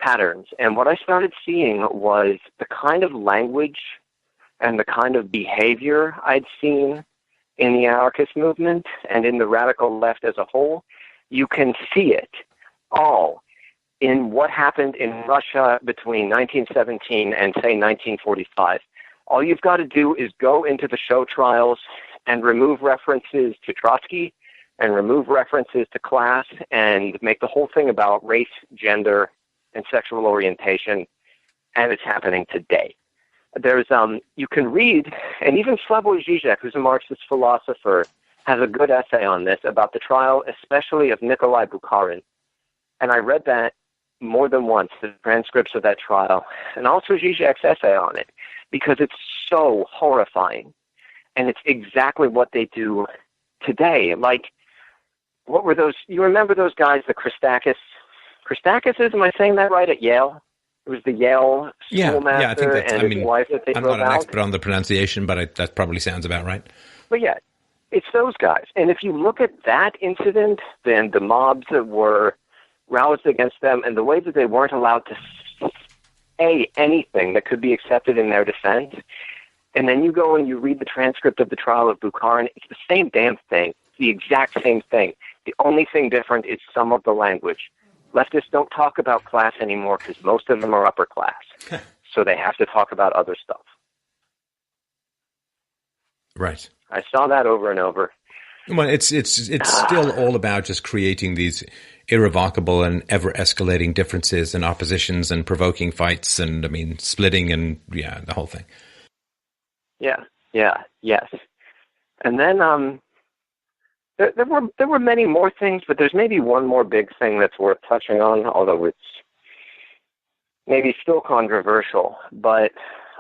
patterns. And what I started seeing was the kind of language and the kind of behavior I'd seen in the anarchist movement and in the radical left as a whole. You can see it all in what happened in Russia between 1917 and, say, 1945. All you've got to do is go into the show trials and remove references to Trotsky and remove references to class and make the whole thing about race, gender, and sexual orientation, and it's happening today. There's, you can read, and even Slavoj Žižek, who's a Marxist philosopher, has a good essay on this about the trial, especially of Nikolai Bukharin. And I read that more than once, the transcripts of that trial, and also Zizek's essay on it, because it's so horrifying. And it's exactly what they do today. Like, what were those, you remember those guys, the Christakis? Christakis, am I saying that right, at Yale? It was the Yale schoolmaster I think that's, and his wife that they I'm drove not an out. expert on the pronunciation, but that probably sounds about right. But yeah, it's those guys. And if you look at that incident, then the mobs that were roused against them and the way that they weren't allowed to say anything that could be accepted in their defense, and then you go and you read the transcript of the trial of Bukharin, it's the same damn thing. It's the exact same thing. The only thing different is some of the language. Leftists don't talk about class anymore because most of them are upper class. So they have to talk about other stuff. Right. I saw that over and over. Well, it's still all about just creating these irrevocable and ever-escalating differences and oppositions and provoking fights and, I mean, splitting and, yeah, the whole thing. Yes. And then there were many more things, but there's maybe one more big thing that's worth touching on, although it's maybe still controversial. But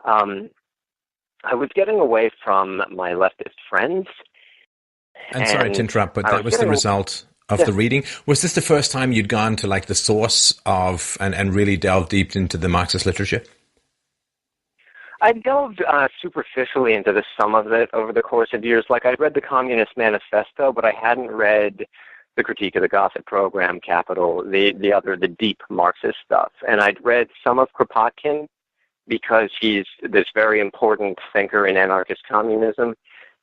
I was getting away from my leftist friends. And sorry to interrupt, but that was the result of the reading. Was this the first time you'd gone to like the source of and really delved deep into the Marxist literature? I delved superficially into some of it over the course of years. Like, I'd read the Communist Manifesto, but I hadn't read the Critique of the Gothic Program, Capital, the deep Marxist stuff. And I'd read some of Kropotkin because he's this very important thinker in anarchist communism.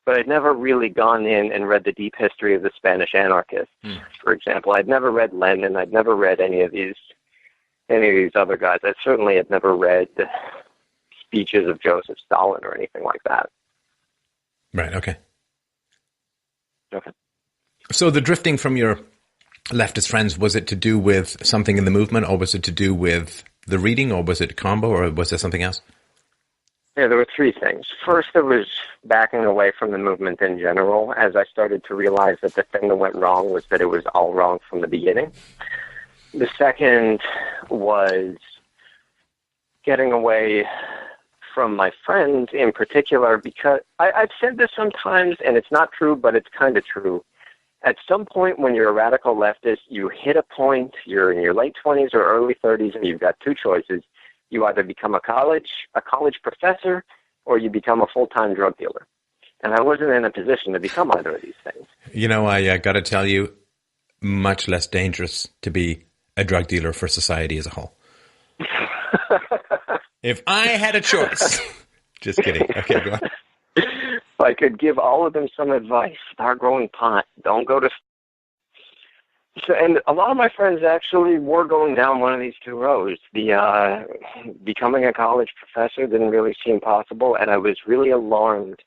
But I'd never really gone in and read the deep history of the Spanish anarchists, for example. I'd never read Lenin. I'd never read any of these other guys. I certainly had never read speeches of Joseph Stalin or anything like that. Right, okay. Okay. So the drifting from your leftist friends, was it to do with something in the movement, or was it to do with the reading, or was it a combo, or was there something else? Yeah, there were three things. First, it was backing away from the movement in general, as I started to realize that the thing that went wrong was that it was all wrong from the beginning. The second was getting away from my friends in particular, because I've said this sometimes, and it's not true, but it's kind of true. At some point when you're a radical leftist, you hit a point, you're in your late 20s or early 30s, and you've got two choices. You either become a college professor, or you become a full-time drug dealer. And I wasn't in a position to become either of these things. You know, I got to tell you, much less dangerous to be a drug dealer for society as a whole. If I had a choice. Just kidding. Okay, go on. If I could give all of them some advice, start growing pot. Don't go to... So, and a lot of my friends actually were going down one of these two roads. The becoming a college professor didn't really seem possible, and I was really alarmed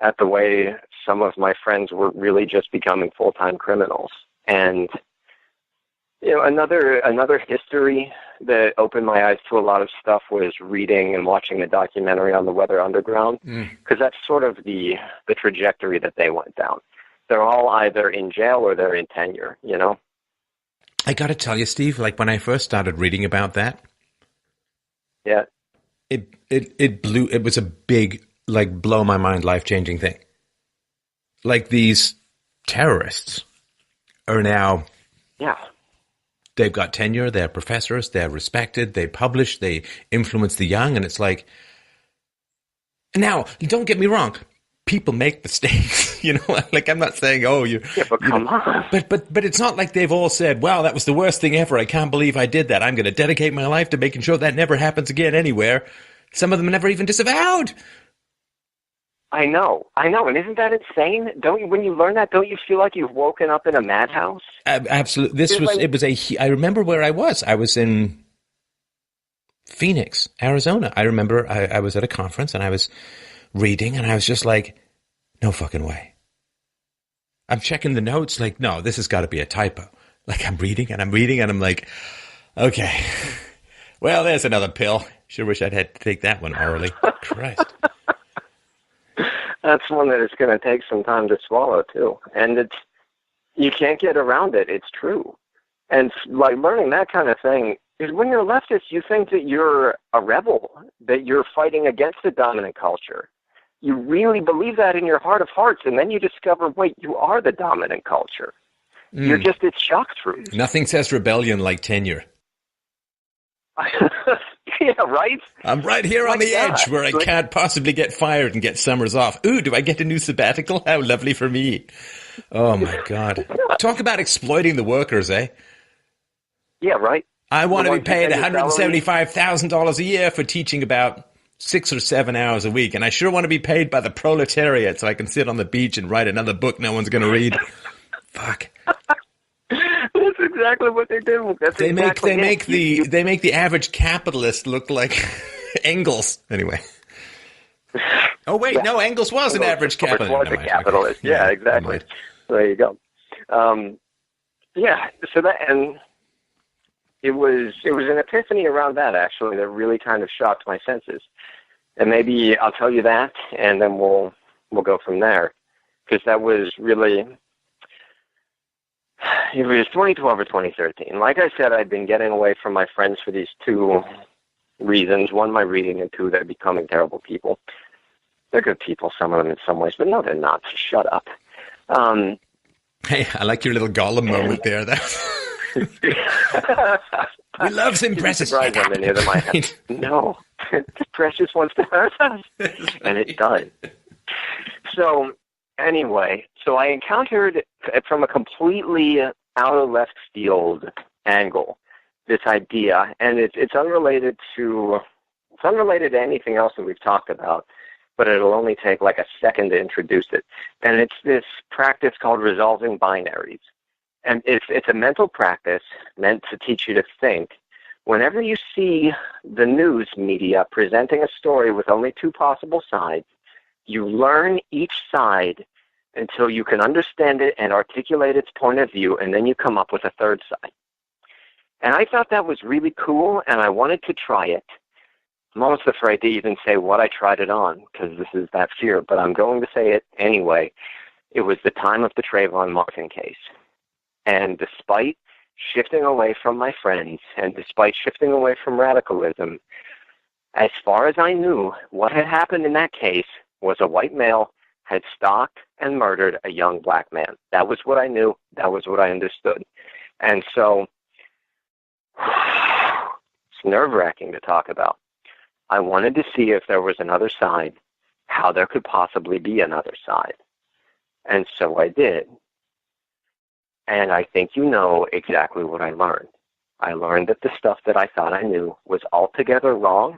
at the way some of my friends were really just becoming full-time criminals. And you know, another history that opened my eyes to a lot of stuff was reading and watching the documentary on the Weather Underground, because that's sort of the trajectory that they went down. They're all either in jail or they're in tenure, you know? I got to tell you, Steve, like when I first started reading about that, yeah, it was a big, like, blow my mind, life-changing thing. Like, these terrorists are now... Yeah. They've got tenure, they're professors, they're respected, they publish, they influence the young, and it's like... Now, don't get me wrong, people make mistakes, you know? Like, I'm not saying, oh, you... Yeah, but come on. But it's not like they've all said, wow, that was the worst thing ever, I can't believe I did that, I'm going to dedicate my life to making sure that never happens again anywhere. Some of them never even disavowed. I know, and isn't that insane? When you learn that, don't you feel like you've woken up in a madhouse? Absolutely. I remember where I was. I was in Phoenix, Arizona. I remember I was at a conference and I was reading and I was just like, no fucking way. I'm checking the notes like, no, this has got to be a typo. Like I'm reading and I'm like, okay, well, there's another pill. Sure wish I'd had to take that one orally. Christ. That's one that it's going to take some time to swallow, too. And you can't get around it. It's true. And, like, learning that kind of thing is when you're a leftist, you think that you're a rebel, that you're fighting against the dominant culture. You really believe that in your heart of hearts, and then you discover, wait, you are the dominant culture. You're just its shock truth. Nothing says rebellion like tenure. Yeah, right? I'm right here on the edge where I can't possibly get fired and get summers off. Ooh, do I get a new sabbatical? How lovely for me. Oh, my God. Talk about exploiting the workers, eh? Yeah, right. I want to be paid $175,000 a year for teaching about 6 or 7 hours a week, and I sure want to be paid by the proletariat so I can sit on the beach and write another book no one's going to read. Fuck. That's exactly what they do. They make the average capitalist look like Engels. Anyway. Oh wait, no, Engels was an average capitalist. Was a capitalist. Okay. Yeah, exactly. So there you go. Yeah. So that, and it was an epiphany around that actually that really kind of shocked my senses. And maybe I'll tell you that, and then we'll go from there, because that was really. It was 2012 or 2013. Like I said, I'd been getting away from my friends for these two reasons. One, my reading, and two, they're becoming terrible people. They're good people, some of them in some ways, but no, they're not. Shut up. Hey, I like your little Gollum moment there. We love him, Precious. Surprised how many of them I have. No, Precious wants to hurt us, and it does. So... Anyway, so I encountered from a completely out of left field angle this idea, and it's unrelated to anything else that we've talked about, but it'll only take like a second to introduce it. And it's this practice called resolving binaries, and it's a mental practice meant to teach you to think. Whenever you see the news media presenting a story with only two possible sides, you learn each side until you can understand it and articulate its point of view, and then you come up with a third side. And I thought that was really cool, and I wanted to try it. I'm almost afraid to even say what I tried it on, because this is that fear, but I'm going to say it anyway. It was the time of the Trayvon Martin case. And despite shifting away from my friends, and despite shifting away from radicalism, as far as I knew, what had happened in that case was a white male had stalked and murdered a young black man. That was what I knew. That was what I understood. And so it's nerve-wracking to talk about. I wanted to see if there was another side, how there could possibly be another side. And so I did. And I think you know exactly what I learned. I learned that the stuff that I thought I knew was altogether wrong,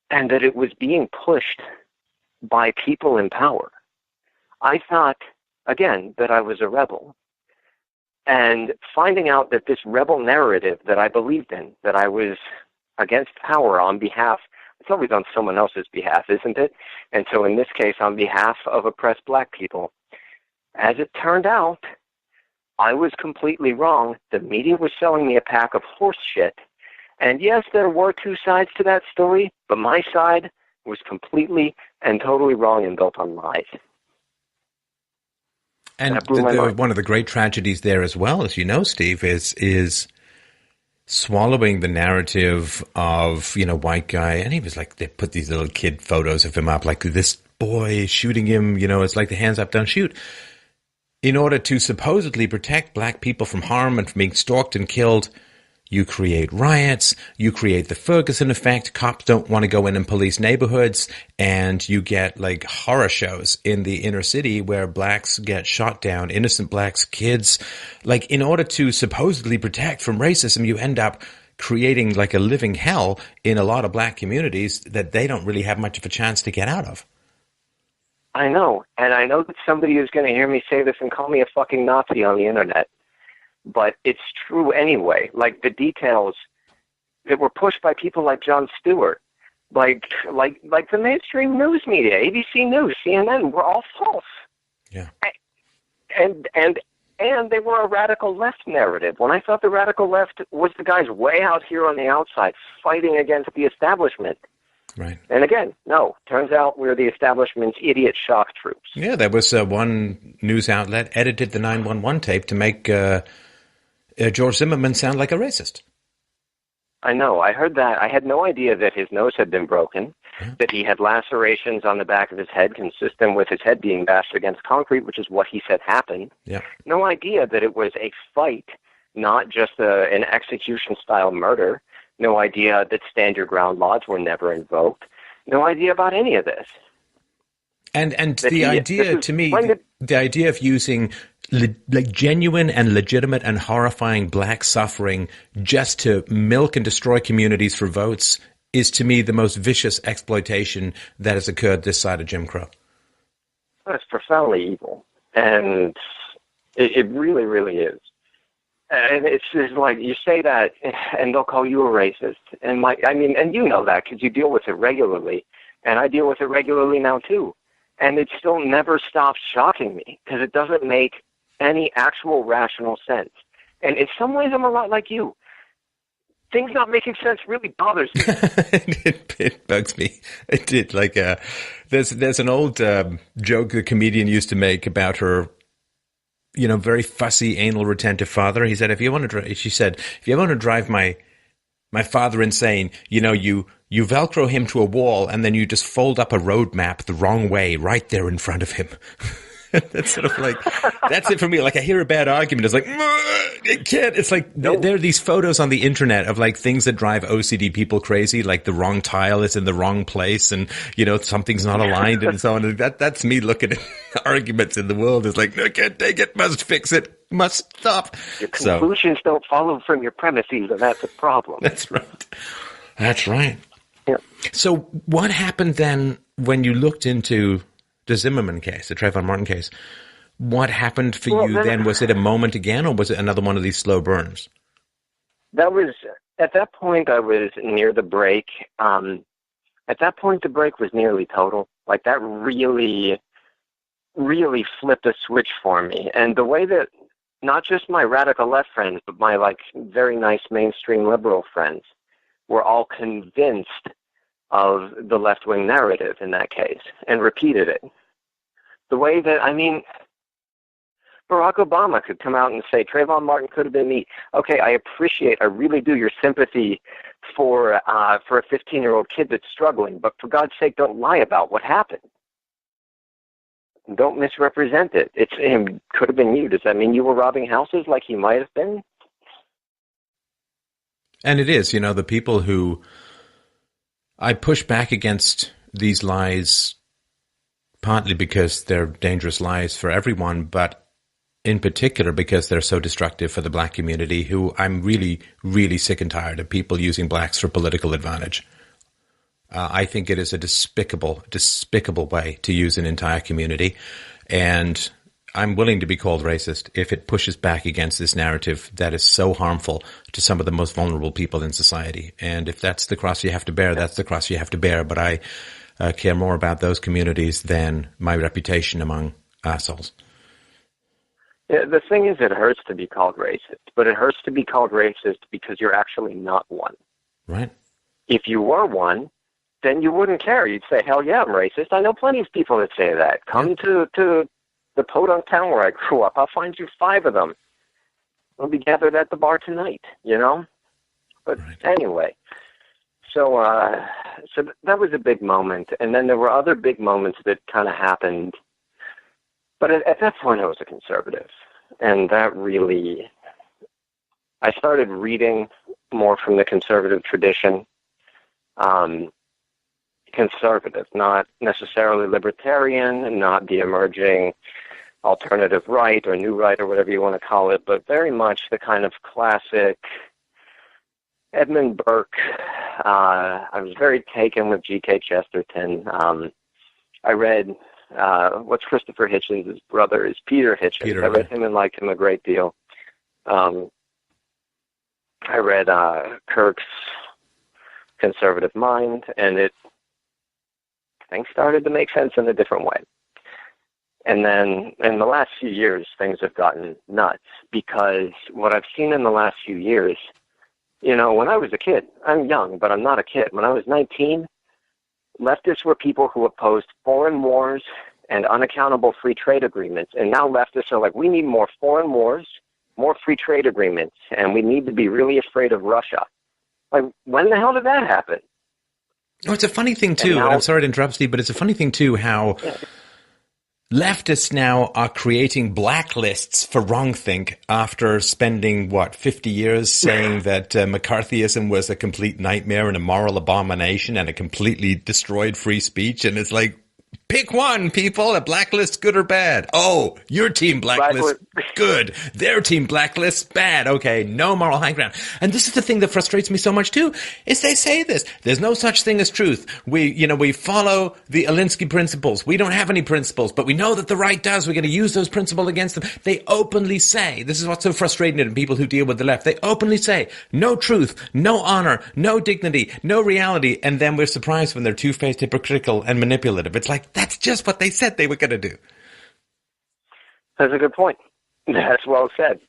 and that it was being pushed by people in power. I thought, again, that I was a rebel. And finding out that this rebel narrative that I believed in, that I was against power on behalf, it's always on someone else's behalf, isn't it? And so in this case, on behalf of oppressed black people. As it turned out, I was completely wrong. The media was selling me a pack of horse shit. And yes, there were two sides to that story, but my side was completely and totally wrong and built on lies. And one of the great tragedies there as well, as you know, Steve, is swallowing the narrative of, white guy. And he was like, they put these little kid photos of him up, like this boy shooting him, it's like the hands up, don't shoot. In order to supposedly protect black people from harm and from being stalked and killed, you create riots, you create the Ferguson effect, cops don't want to go in and police neighborhoods, and you get like horror shows in the inner city where blacks get shot down, innocent blacks, kids. Like, in order to supposedly protect from racism, you end up creating like a living hell in a lot of black communities that they don't really have much of a chance to get out of. I know, and I know that somebody is going to hear me say this and call me a fucking Nazi on the internet. But it's true anyway. Like the details that were pushed by people like Jon Stewart, like the mainstream news media, ABC News, CNN, were all false. Yeah. And they were a radical left narrative. When I thought the radical left was the guys way out here on the outside fighting against the establishment. Right. And again, no, turns out we're the establishment's idiot shock troops. Yeah, there was one news outlet edited the 911 tape to make George Zimmerman sound like a racist. I know. I heard that. I had no idea that his nose had been broken, that he had lacerations on the back of his head consistent with his head being bashed against concrete, which is what he said happened. Yeah. No idea that it was a fight, not just an execution-style murder. No idea that stand-your-ground laws were never invoked. No idea about any of this. And the idea, to me, the idea of using like genuine and legitimate and horrifying black suffering just to milk and destroy communities for votes is, to me, the most vicious exploitation that has occurred this side of Jim Crow. That's profoundly evil. And it really, really is. And it's just like, you say that, and they'll call you a racist. And and you know that because you deal with it regularly. And I deal with it regularly now, too. And it still never stops shocking me because it doesn't make any actual rational sense. And in some ways, I'm a lot like you. Things not making sense really bothers me. It bugs me. It did. Like, there's an old joke the comedian used to make about her, very fussy, anal retentive father. He said, if you want to drive my father insane, you Velcro him to a wall and then you just fold up a road map the wrong way right there in front of him. That's sort of like, that's it for me. Like, I hear a bad argument. It's like, it can't. It's like, there are these photos on the internet of like things that drive OCD people crazy, like the wrong tile is in the wrong place and, something's not aligned and so on. And that's me looking at arguments in the world. It's like, no, can't take it, must fix it, must stop. Your conclusions don't follow from your premises, and that's a problem. That's right. That's right. Yeah. So what happened then when you looked into the Zimmerman case, the Trayvon Martin case? What happened for you then? Was it a moment again, or was it another one of these slow burns? That was, at that point, I was near the break. At that point, the break was nearly total. Like, that really, really flipped a switch for me. And the way that not just my radical left friends, but my like very nice mainstream liberal friends were all convinced of the left-wing narrative in that case and repeated it. The way that, I mean, Barack Obama could come out and say, Trayvon Martin could have been me. Okay, I really do your sympathy for a 15-year-old kid that's struggling, but for God's sake, don't lie about what happened. Don't misrepresent it. It could have been you. Does that mean you were robbing houses like he might have been? And it is, the people who I push back against these lies partly because they're dangerous lies for everyone, but in particular because they're so destructive for the black community, who I'm really, really sick and tired of people using blacks for political advantage. I think it is a despicable way to use an entire community. And I'm willing to be called racist if it pushes back against this narrative that is so harmful to some of the most vulnerable people in society. And if that's the cross you have to bear, that's the cross you have to bear. But I care more about those communities than my reputation among assholes. Yeah, the thing is, it hurts to be called racist, but it hurts to be called racist because you're actually not one. Right. If you were one, then you wouldn't care. You'd say, hell yeah, I'm racist. I know plenty of people that say that. Come to the podunk town where I grew up. I'll find you 5 of them. We'll be gathered at the bar tonight, But anyway, so that was a big moment. And then there were other big moments that kind of happened. But at that point, I was a conservative. And that really, I started reading more from the conservative tradition. Conservative, not necessarily libertarian, not the emerging alternative right or new right or whatever you want to call it, but very much the kind of classic Edmund Burke. I was very taken with G.K. Chesterton. I read what's Christopher Hitchens' brother is Peter Hitchens. I read him and liked him a great deal. I read Kirk's Conservative Mind, and things started to make sense in a different way. And then in the last few years, things have gotten nuts because what I've seen in the last few years, when I was a kid, I'm young, but I'm not a kid. When I was 19, leftists were people who opposed foreign wars and unaccountable free trade agreements. And now leftists are like, we need more foreign wars, more free trade agreements, and we need to be really afraid of Russia. Like, when the hell did that happen? Oh, it's a funny thing, too, and I'm sorry to interrupt, Steve, but it's a funny thing, too, how leftists now are creating blacklists for wrongthink after spending, 50 years saying that McCarthyism was a complete nightmare and a moral abomination and a completely destroyed free speech. And it's like, pick one, people. A blacklist, good or bad? Oh, your team blacklist, good. Their team blacklist, bad. Okay, no moral high ground. And this is the thing that frustrates me so much too, is they say this. There's no such thing as truth. We follow the Alinsky principles. We don't have any principles, but we know that the right does. We're going to use those principles against them. They openly say, this is what's so frustrating in people who deal with the left. They openly say, no truth, no honor, no dignity, no reality. And then we're surprised when they're two-faced, hypocritical, and manipulative. It's like, that's just what they said they were going to do. That's a good point. That's well said.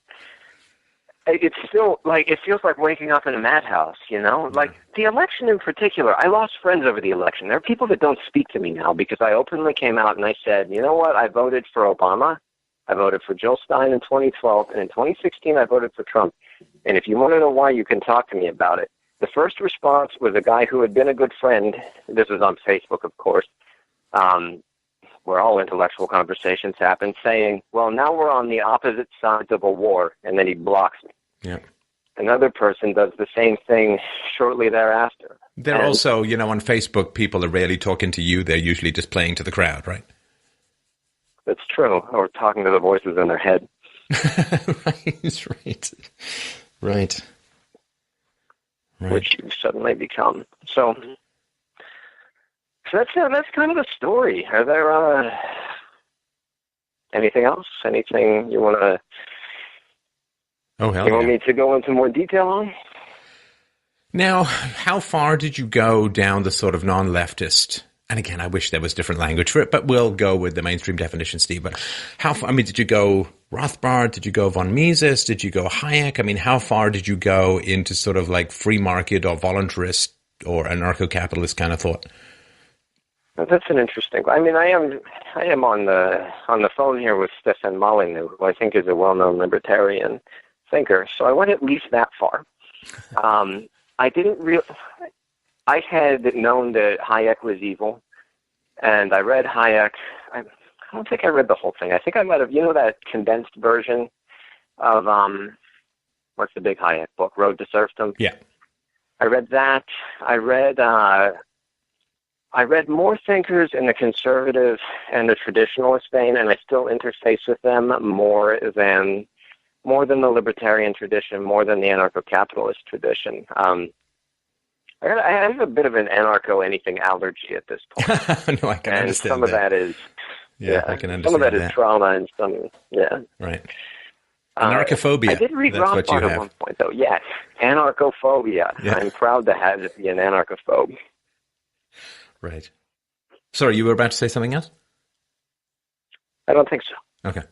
It's still like, it feels like waking up in a madhouse, Like the election in particular, I lost friends over the election. There are people that don't speak to me now because I openly came out and I said, you know what, I voted for Obama. I voted for Jill Stein in 2012. And in 2016, I voted for Trump. And if you want to know why, you can talk to me about it. The first response was a guy who had been a good friend. This was on Facebook, of course. Where all intellectual conversations happen, saying, well, now we're on the opposite sides of a war, and then he blocks me. Yeah. Another person does the same thing shortly thereafter. They're also, on Facebook, people are rarely talking to you. They're usually just playing to the crowd, right? That's true, or talking to the voices in their head. Right. Which you've suddenly become. So that's kind of the story. Are there anything else? Anything you want to? Oh, hell you want me to go into more detail on? Now, how far did you go down the sort of non-leftist and again, I wish there was different language for it, but we'll go with the mainstream definition, Steve. But how far, I mean, did you go Rothbard? Did you go von Mises? Did you go Hayek? I mean, how far did you go into sort of like free market or voluntarist or anarcho-capitalist kind of thought? Well, that's an interesting. I mean, I am on the phone here with Stefan Molyneux, who I think is a well-known libertarian thinker. So I went at least that far. I didn't really. I had known that Hayek was evil, and I read Hayek. I don't think I read the whole thing. I think I might have, that condensed version of, what's the big Hayek book, Road to Serfdom? Yeah. I read that. I read more thinkers in the conservative and the traditionalist vein, and I still interface with them more than the libertarian tradition, more than the anarcho-capitalist tradition. I have a bit of an anarcho-anything allergy at this point. No, I can understand some of that is, I can understand some of that is trauma, and some, right. Anarchophobia. I did read Rothbard at one point, though. Yes, anarchophobia. Yeah. I'm proud to have it be an anarchophobe. Right. Sorry, you were about to say something else? I don't think so. Okay.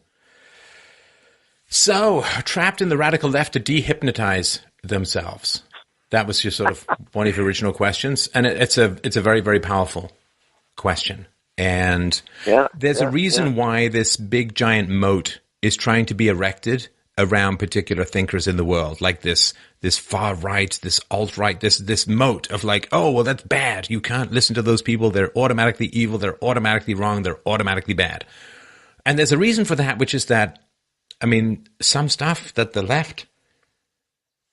So, trapped in the radical left to dehypnotize themselves. That was your sort of one of your original questions, and it's a very, very powerful question. And there's a reason why this big giant moat is trying to be erected around particular thinkers in the world, like this far right, this alt right, this moat of like, oh well, that's bad. You can't listen to those people. They're automatically evil. They're automatically wrong. They're automatically bad. And there's a reason for that, which is that, I mean, some stuff that the left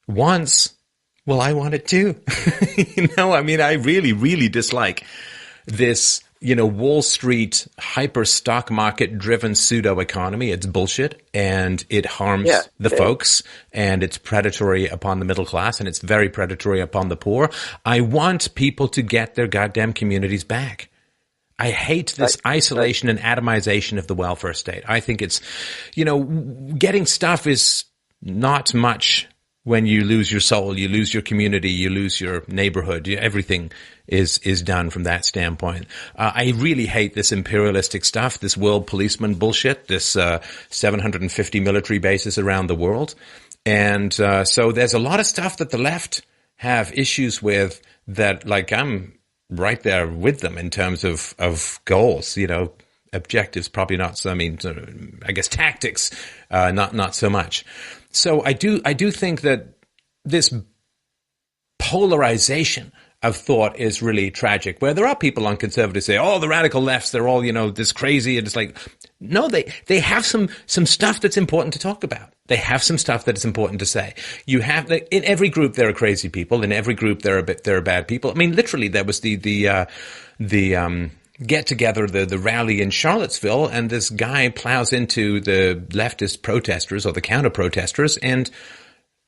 wants. Well, I want it too. I mean, I really, really dislike this, Wall Street hyper stock market driven pseudo economy. It's bullshit, and it harms the folks, and it's predatory upon the middle class, and it's very predatory upon the poor. I want people to get their goddamn communities back. I hate this isolation and atomization of the welfare state. I think it's, getting stuff is not much. When you lose your soul, you lose your community, you lose your neighborhood. Everything is done from that standpoint. I really hate this imperialistic stuff, this world policeman bullshit, this 750 military bases around the world. And so there's a lot of stuff that the left have issues with that, like, I'm right there with them in terms of goals, objectives, probably not so, I guess tactics, not so much. So I do think that this polarization of thought is really tragic, where there are people on conservatives say, oh, the radical lefts, they're all, this crazy. And it's like, no, they have some stuff that's important to talk about. They have some stuff that is important to say. You have, in every group, there are crazy people. In every group, there are bad people. I mean, literally, there was the get together, the rally in Charlottesville, and this guy plows into the leftist protesters or the counter protesters, and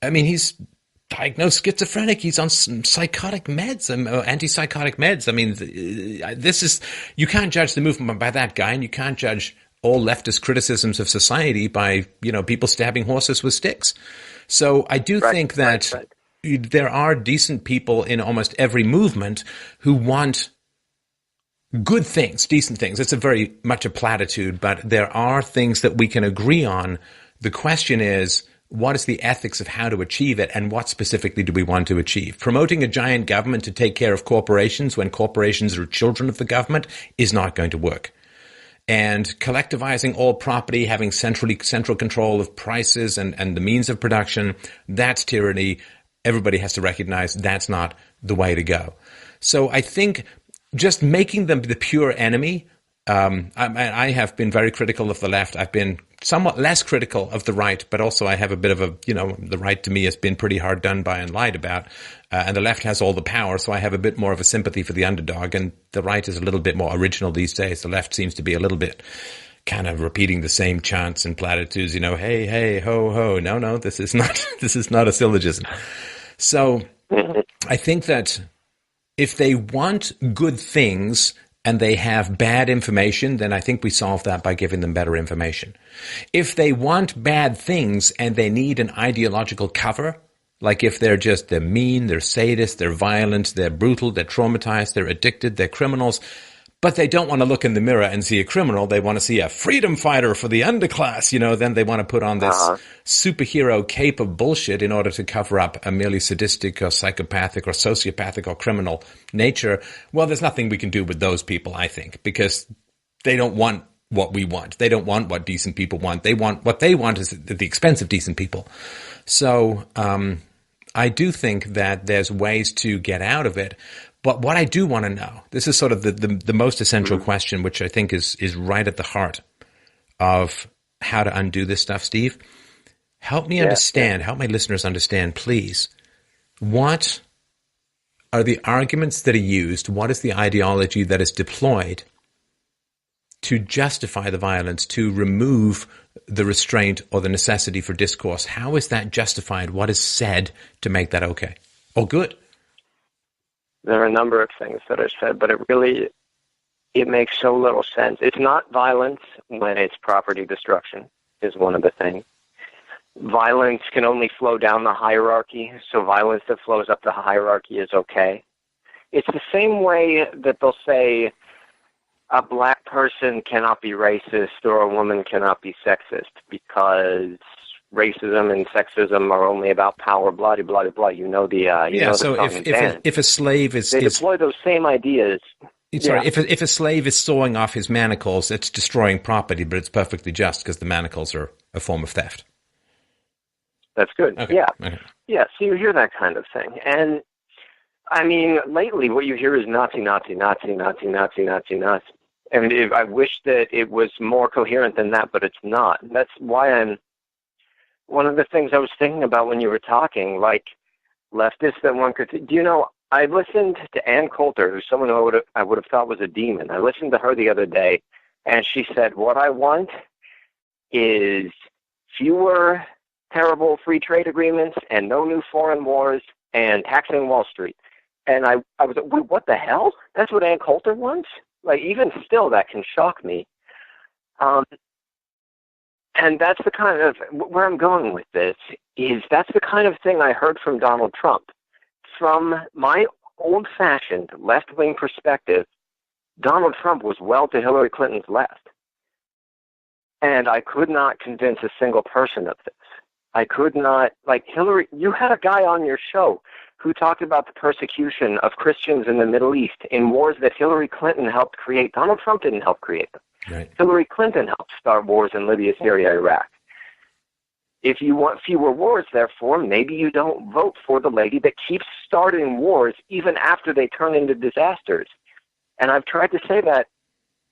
I mean, he's diagnosed schizophrenic. He's on some psychotic meds, antipsychotic meds. I mean, you can't judge the movement by that guy, and you can't judge all leftist criticisms of society by, people stabbing horses with sticks. So I do think that there are decent people in almost every movement who want good things, decent things. It's a very much a platitude, but there are things that we can agree on. The question is, what is the ethics of how to achieve it, and what specifically do we want to achieve? Promoting a giant government to take care of corporations when corporations are children of the government is not going to work. And collectivizing all property, having central control of prices and the means of production, that's tyranny. Everybody has to recognize that's not the way to go. So I think just making them the pure enemy. I have been very critical of the left. I've been somewhat less critical of the right, but also I have a bit of the right to me has been pretty hard done by and lied about. And the left has all the power, so I have a bit more of a sympathy for the underdog. And the right is a little bit more original these days. The left seems to be a little bit kind of repeating the same chants and platitudes, hey, hey, ho, ho. No, this is not a syllogism. So I think that if they want good things and they have bad information, then I think we solve that by giving them better information. If they want bad things and they need an ideological cover, like if they're mean, they're sadists, they're violent, they're brutal, they're traumatized, they're addicted, they're criminals, But they don't want to look in the mirror and see a criminal. They want to see a freedom fighter for the underclass. Then they want to put on this superhero cape of bullshit in order to cover up a merely sadistic or psychopathic or sociopathic or criminal nature. Well, there's nothing we can do with those people, I think, because they don't want what we want. They don't want what decent people want. What they want is at the expense of decent people. So I do think that there's ways to get out of it. But what I do want to know, this is sort of the most essential question, which I think is right at the heart of how to undo this stuff, Steve. Help me understand, help my listeners understand, please. What are the arguments that are used? What is the ideology that is deployed to justify the violence, to remove the restraint or the necessity for discourse? How is that justified? What is said to make that okay or good? There are a number of things that are said, but it makes so little sense. It's not violence when it's property destruction is one of the things. Violence can only flow down the hierarchy, so violence that flows up the hierarchy is okay. It's the same way that they'll say a black person cannot be racist or a woman cannot be sexist because racism and sexism are only about power, blah, blah, blah, blah. So if a slave is... They deploy those same ideas. Sorry, if a slave is sawing off his manacles, it's destroying property, but it's perfectly just because the manacles are a form of theft. That's good. Okay. Yeah. Okay. Yeah, so you hear that kind of thing. And, I mean, lately what you hear is Nazi, Nazi, Nazi, Nazi, Nazi, Nazi, Nazi. And I wish that it was more coherent than that, but it's not. That's why one of the things I was thinking about when you were talking, like leftists that one could... I listened to Ann Coulter, who's someone who I would have thought was a demon. I listened to her the other day, and she said, what I want is fewer terrible free trade agreements and no new foreign wars and taxing Wall Street. And I was like, wait, what the hell? That's what Ann Coulter wants? Like, even still, that can shock me. And that's the kind of, where I'm going with this, is that's the kind of thing I heard from Donald Trump. From my old-fashioned left-wing perspective, Donald Trump was well to Hillary Clinton's left. And I could not convince a single person of this. I could not, like Hillary, you had a guy on your show who talked about the persecution of Christians in the Middle East in wars that Hillary Clinton helped create. Donald Trump didn't help create them. Right. Hillary Clinton helped start wars in Libya, Syria, Iraq. If you want fewer wars, therefore, maybe you don't vote for the lady that keeps starting wars even after they turn into disasters. And I've tried to say that,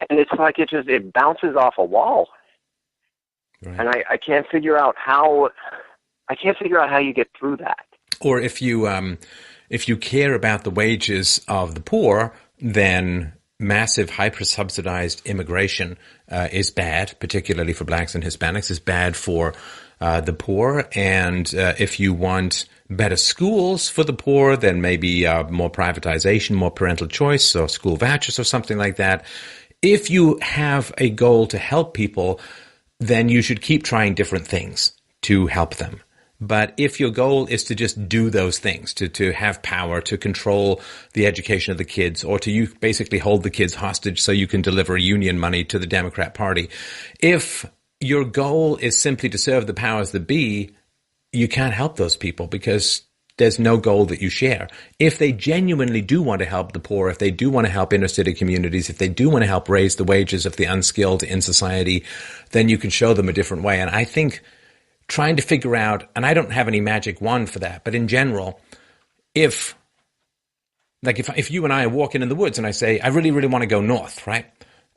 and it's like it bounces off a wall. Right. And I can't figure out how you get through that. Or if you care about the wages of the poor, then massive hyper-subsidized immigration is bad, particularly for blacks and Hispanics, is bad for the poor. And if you want better schools for the poor, then maybe more privatization, more parental choice, or school vouchers or something like that. If you have a goal to help people, then you should keep trying different things to help them. But if your goal is to just do those things, to have power, to control the education of the kids, or to you basically hold the kids hostage so you can deliver union money to the Democrat Party, if your goal is simply to serve the powers that be, you can't help those people because there's no goal that you share. If they genuinely do want to help the poor, if they do want to help inner city communities, if they do want to help raise the wages of the unskilled in society, then you can show them a different way. And I think trying to figure out, and I don't have any magic wand for that, but in general, if you and I are walking in the woods and I say, I really, really want to go north, right?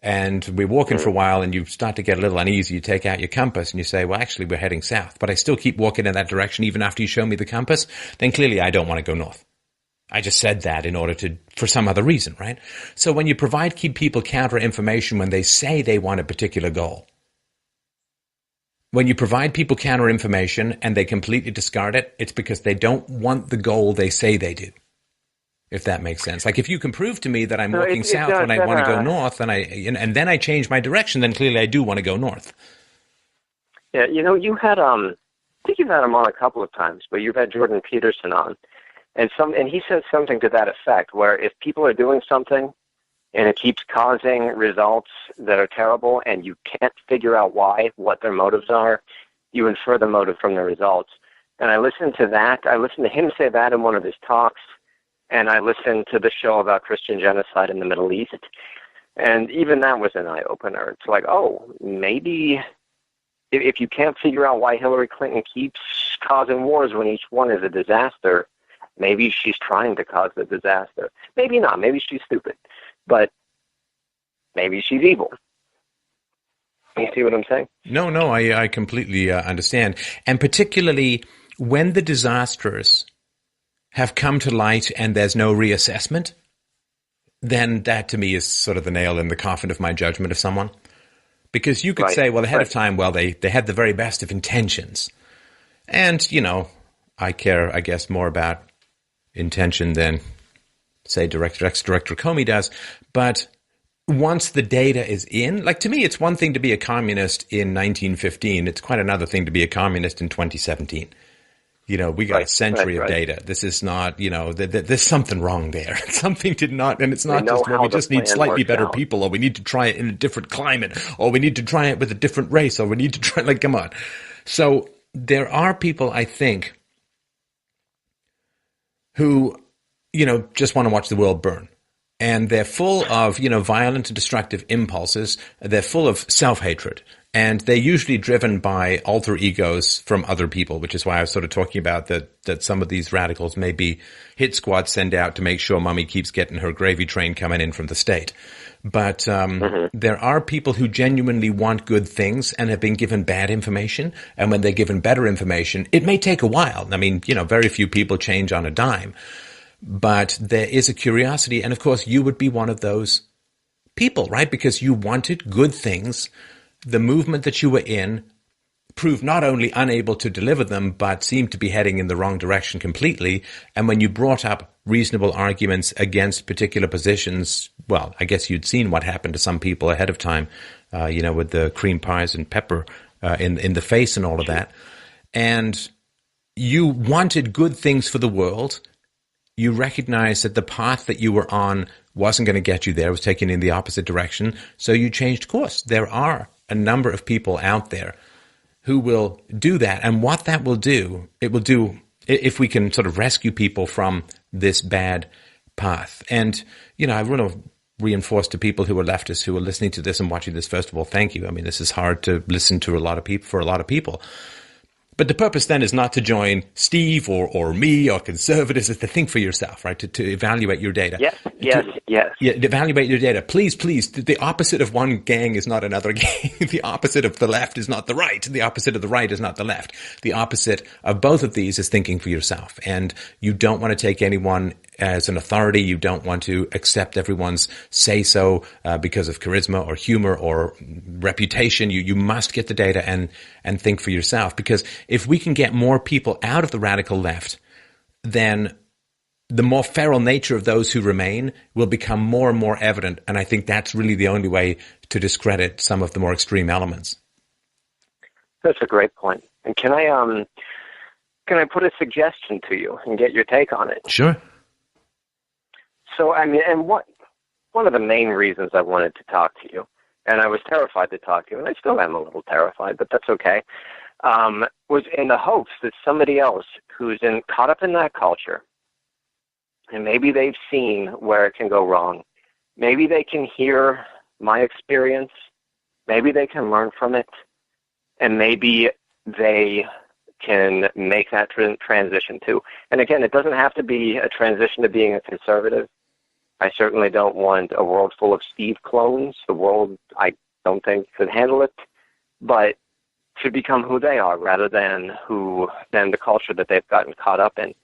And we're walking for a while and you start to get a little uneasy. You take out your compass and you say, well, actually, we're heading south, but I still keep walking in that direction even after you show me the compass. Then clearly I don't want to go north. I just said that in order for some other reason, right? So when you keep people counter information when they say they want a particular goal, when you provide people counter information and they completely discard it, it's because they don't want the goal they say they do. If that makes sense. Like if you can prove to me that I'm walking south when I want to go north and then I change my direction, then clearly I do want to go north. Yeah, you had I think you've had him on a couple of times, but you've had Jordan Peterson on. And he said something to that effect where if people are doing something and it keeps causing results that are terrible, and you can't figure out why, what their motives are, you infer the motive from the results. And I listened to that. I listened to him say that in one of his talks, and I listened to the show about Christian genocide in the Middle East. And even that was an eye-opener. It's like, oh, maybe if you can't figure out why Hillary Clinton keeps causing wars when each one is a disaster, maybe she's trying to cause the disaster. Maybe not. Maybe she's stupid. But maybe she's evil. You see what I'm saying? No, I completely understand. And particularly when the disasters have come to light and there's no reassessment, then that to me is sort of the nail in the coffin of my judgment of someone. Because you could say, well, ahead of time, well, they had the very best of intentions. And, you know, I care, I guess, more about intention than, say, Director Comey does. But once the data is in, like, to me, it's one thing to be a communist in 1915. It's quite another thing to be a communist in 2017. You know, we got a century of data. This is not, you know, there's something wrong there. Something did not, and it's not just, well, we just need slightly better people, or we need to try it in a different climate, or we need to try it with a different race, or we need to try, like, come on. So there are people, I think, who, you know, just want to watch the world burn. And they're full of, you know, violent and destructive impulses. They're full of self-hatred. And they're usually driven by alter egos from other people, which is why I was sort of talking about that some of these radicals may be hit squads sent out to make sure mommy keeps getting her gravy train coming in from the state. But there are people who genuinely want good things and have been given bad information. And when they're given better information, it may take a while. I mean, you know, very few people change on a dime. But there is a curiosity. And, of course, you would be one of those people, right? Because you wanted good things. The movement that you were in proved not only unable to deliver them, but seemed to be heading in the wrong direction completely. And when you brought up reasonable arguments against particular positions, well, I guess you'd seen what happened to some people ahead of time, you know, with the cream pies and pepper in the face and all of that. And you wanted good things for the world. You recognized that the path that you were on wasn't going to get you there, was taking in the opposite direction. So you changed course. There are a number of people out there who will do that. And what that will do, it will do, if we can sort of rescue people from this bad path. And, you know, I want to reinforce to people who are leftists who are listening to this and watching this, first of all, thank you. I mean, this is hard to listen to for a lot of people. But the purpose then is not to join Steve or me or conservatives. It's to think for yourself, right? To evaluate your data. Yes. Yeah, evaluate your data. Please. The opposite of one gang is not another gang. The opposite of the left is not the right. The opposite of the right is not the left. The opposite of both of these is thinking for yourself. And you don't want to take anyone as an authority. You don't want to accept everyone's say-so because of charisma or humor or reputation. You must get the data and think for yourself. Because if we can get more people out of the radical left, then the more feral nature of those who remain will become more and more evident. And I think that's really the only way to discredit some of the more extreme elements. That's a great point. And can I put a suggestion to you and get your take on it? Sure. So, I mean, and one of the main reasons I wanted to talk to you, and I was terrified to talk to you, and I still am a little terrified, but that's okay, was in the hopes that somebody else who's caught up in that culture, and maybe they've seen where it can go wrong, maybe they can hear my experience, maybe they can learn from it, and maybe they can make that transition too. And again, it doesn't have to be a transition to being a conservative. I certainly don't want a world full of Steve clones. The world, I don't think, could handle it. But to become who they are rather than the culture that they've gotten caught up in.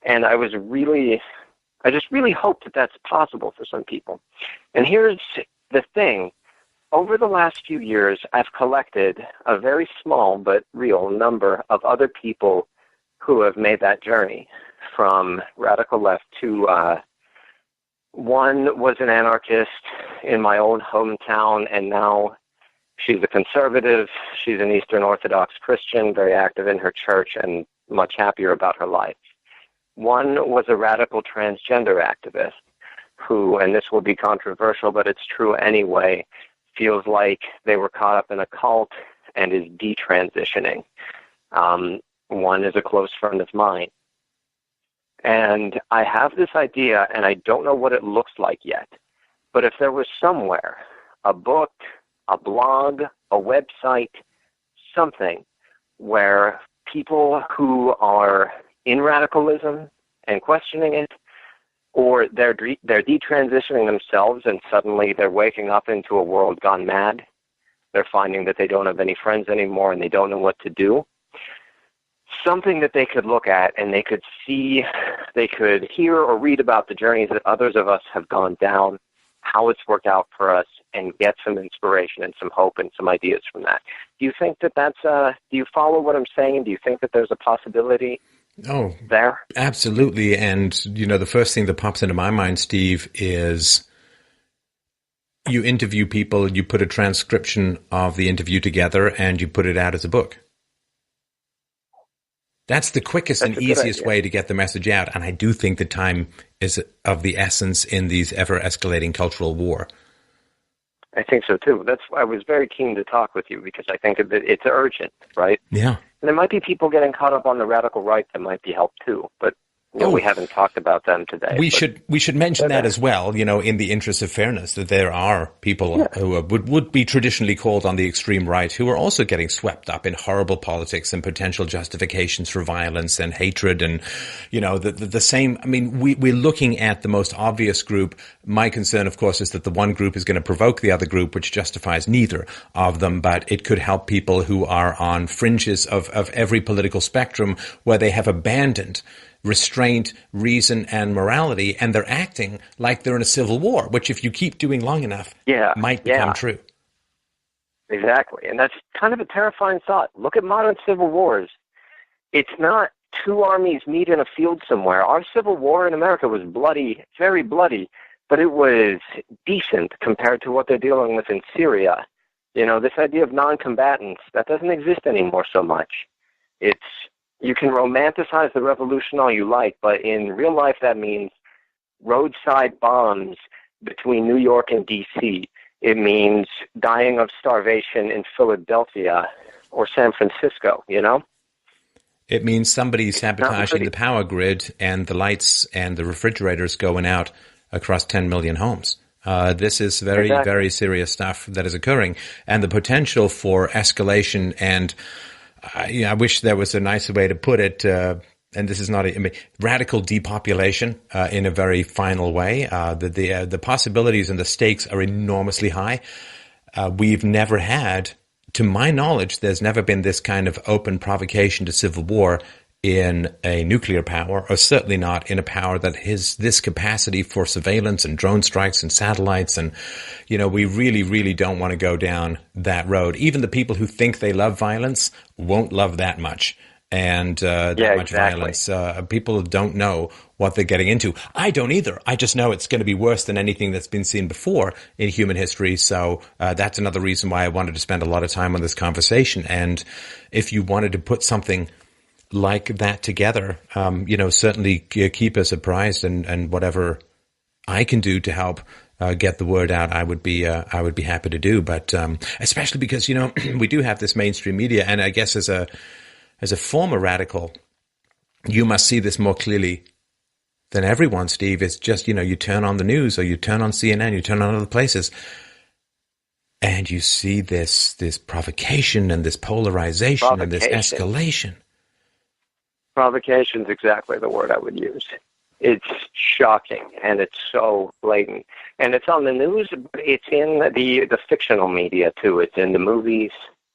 And I just really hope that that's possible for some people. And here's the thing. Over the last few years, I've collected a very small but real number of other people who have made that journey from radical left to one was an anarchist in my own hometown, and now she's a conservative. She's an Eastern Orthodox Christian, very active in her church and much happier about her life. One was a radical transgender activist who, and this will be controversial, but it's true anyway, feels like they were caught up in a cult and is detransitioning. One is a close friend of mine. And I have this idea, and I don't know what it looks like yet, but if there was somewhere, a book, a blog, a website, something where people who are in radicalism and questioning it, or they're detransitioning themselves and suddenly they're waking up into a world gone mad. They're finding that they don't have any friends anymore and they don't know what to do. Something that they could look at and they could see, they could hear or read about the journeys that others of us have gone down, how it's worked out for us, and get some inspiration and some hope and some ideas from that. Do you think that do you follow what I'm saying? Do you think that there's a possibility there? Absolutely. And, the first thing that pops into my mind, Steve, is you interview people, you put a transcription of the interview together, and you put it out as a book. That's the quickest and easiest way to get the message out. And I do think the time is of the essence in these ever-escalating cultural war. I think so, too. That's why I was very keen to talk with you, because I think that it's urgent, right? Yeah. And there might be people getting caught up on the radical right that might be helped, too. But we haven't talked about them today. We should mention that as well, in the interest of fairness, that there are people who would be traditionally called on the extreme right who are also getting swept up in horrible politics and potential justifications for violence and hatred and, the same. I mean, we're looking at the most obvious group. My concern, of course, is that the one group is going to provoke the other group, which justifies neither of them, but it could help people who are on fringes of every political spectrum where they have abandoned restraint, reason, and morality, and they're acting like they're in a civil war, which if you keep doing long enough, might become true. Exactly, and that's kind of a terrifying thought. Look at modern civil wars. It's not two armies meet in a field somewhere. Our civil war in America was bloody, very bloody, but it was decent compared to what they're dealing with in Syria. This idea of non-combatants, that doesn't exist anymore so much. You can romanticize the revolution all you like, but in real life that means roadside bombs between New York and D.C. It means dying of starvation in Philadelphia or San Francisco, It means somebody sabotaging the power grid and the lights and the refrigerators going out across 10 million homes. This is very, very serious stuff that is occurring, and the potential for escalation and I wish there was a nicer way to put it, and this is not radical depopulation in a very final way. The possibilities and the stakes are enormously high. We've never had, to my knowledge, there's never been this kind of open provocation to civil war in a nuclear power, or certainly not in a power that has this capacity for surveillance and drone strikes and satellites. And, we really, really don't want to go down that road. Even the people who think they love violence won't love that much. And much violence. People don't know what they're getting into. I don't either. I just know it's going to be worse than anything that's been seen before in human history. So that's another reason why I wanted to spend a lot of time on this conversation. And if you wanted to put something like that together, certainly keep us apprised, and whatever I can do to help get the word out, I would be happy to do. But especially because we do have this mainstream media, and I guess as a former radical, you must see this more clearly than everyone, Steve. It's just you turn on the news or you turn on CNN, you turn on other places, and you see this provocation and this polarization and this escalation. Provocation is exactly the word I would use. It's shocking, and it's so blatant. And it's on the news, it's in the fictional media, too. It's in the movies,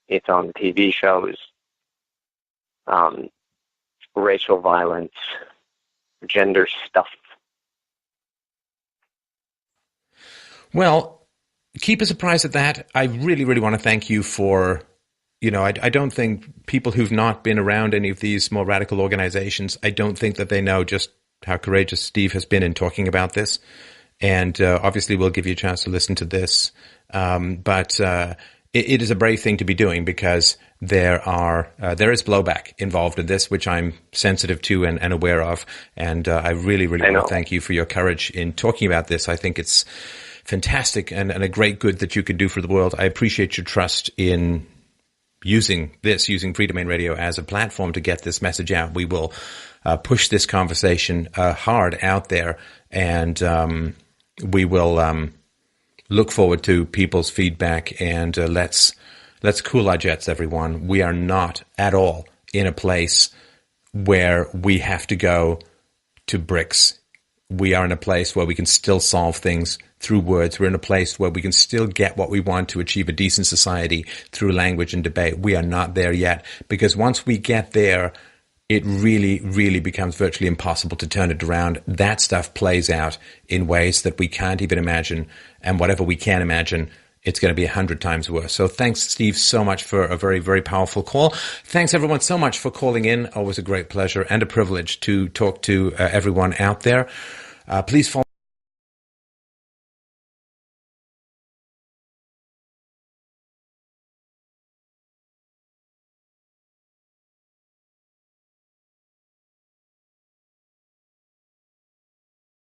it's on the TV shows, racial violence, gender stuff. Well, keep us apprised of that. I really, really want to thank you for... I don't think people who've not been around any of these more radical organizations, I don't think that they know just how courageous Steve has been in talking about this. And obviously we'll give you a chance to listen to this. But it is a brave thing to be doing, because there is blowback involved in this, which I'm sensitive to and aware of. And I really want to thank you for your courage in talking about this. I think it's fantastic and a great good that you could do for the world. I appreciate your trust in using Free Domain Radio as a platform to get this message out. We will push this conversation hard out there, and we will look forward to people's feedback, and let's cool our jets, everyone. We are not at all in a place where we have to go to bricks. We are in a place where we can still solve things through words. We're in a place where we can still get what we want to achieve a decent society through language and debate. We are not there yet, because once we get there, it really, really becomes virtually impossible to turn it around. That stuff plays out in ways that we can't even imagine. And whatever we can imagine, it's going to be 100 times worse. So thanks, Steve, so much for a very, very powerful call. Thanks, everyone, so much for calling in. Always a great pleasure and a privilege to talk to everyone out there. Please follow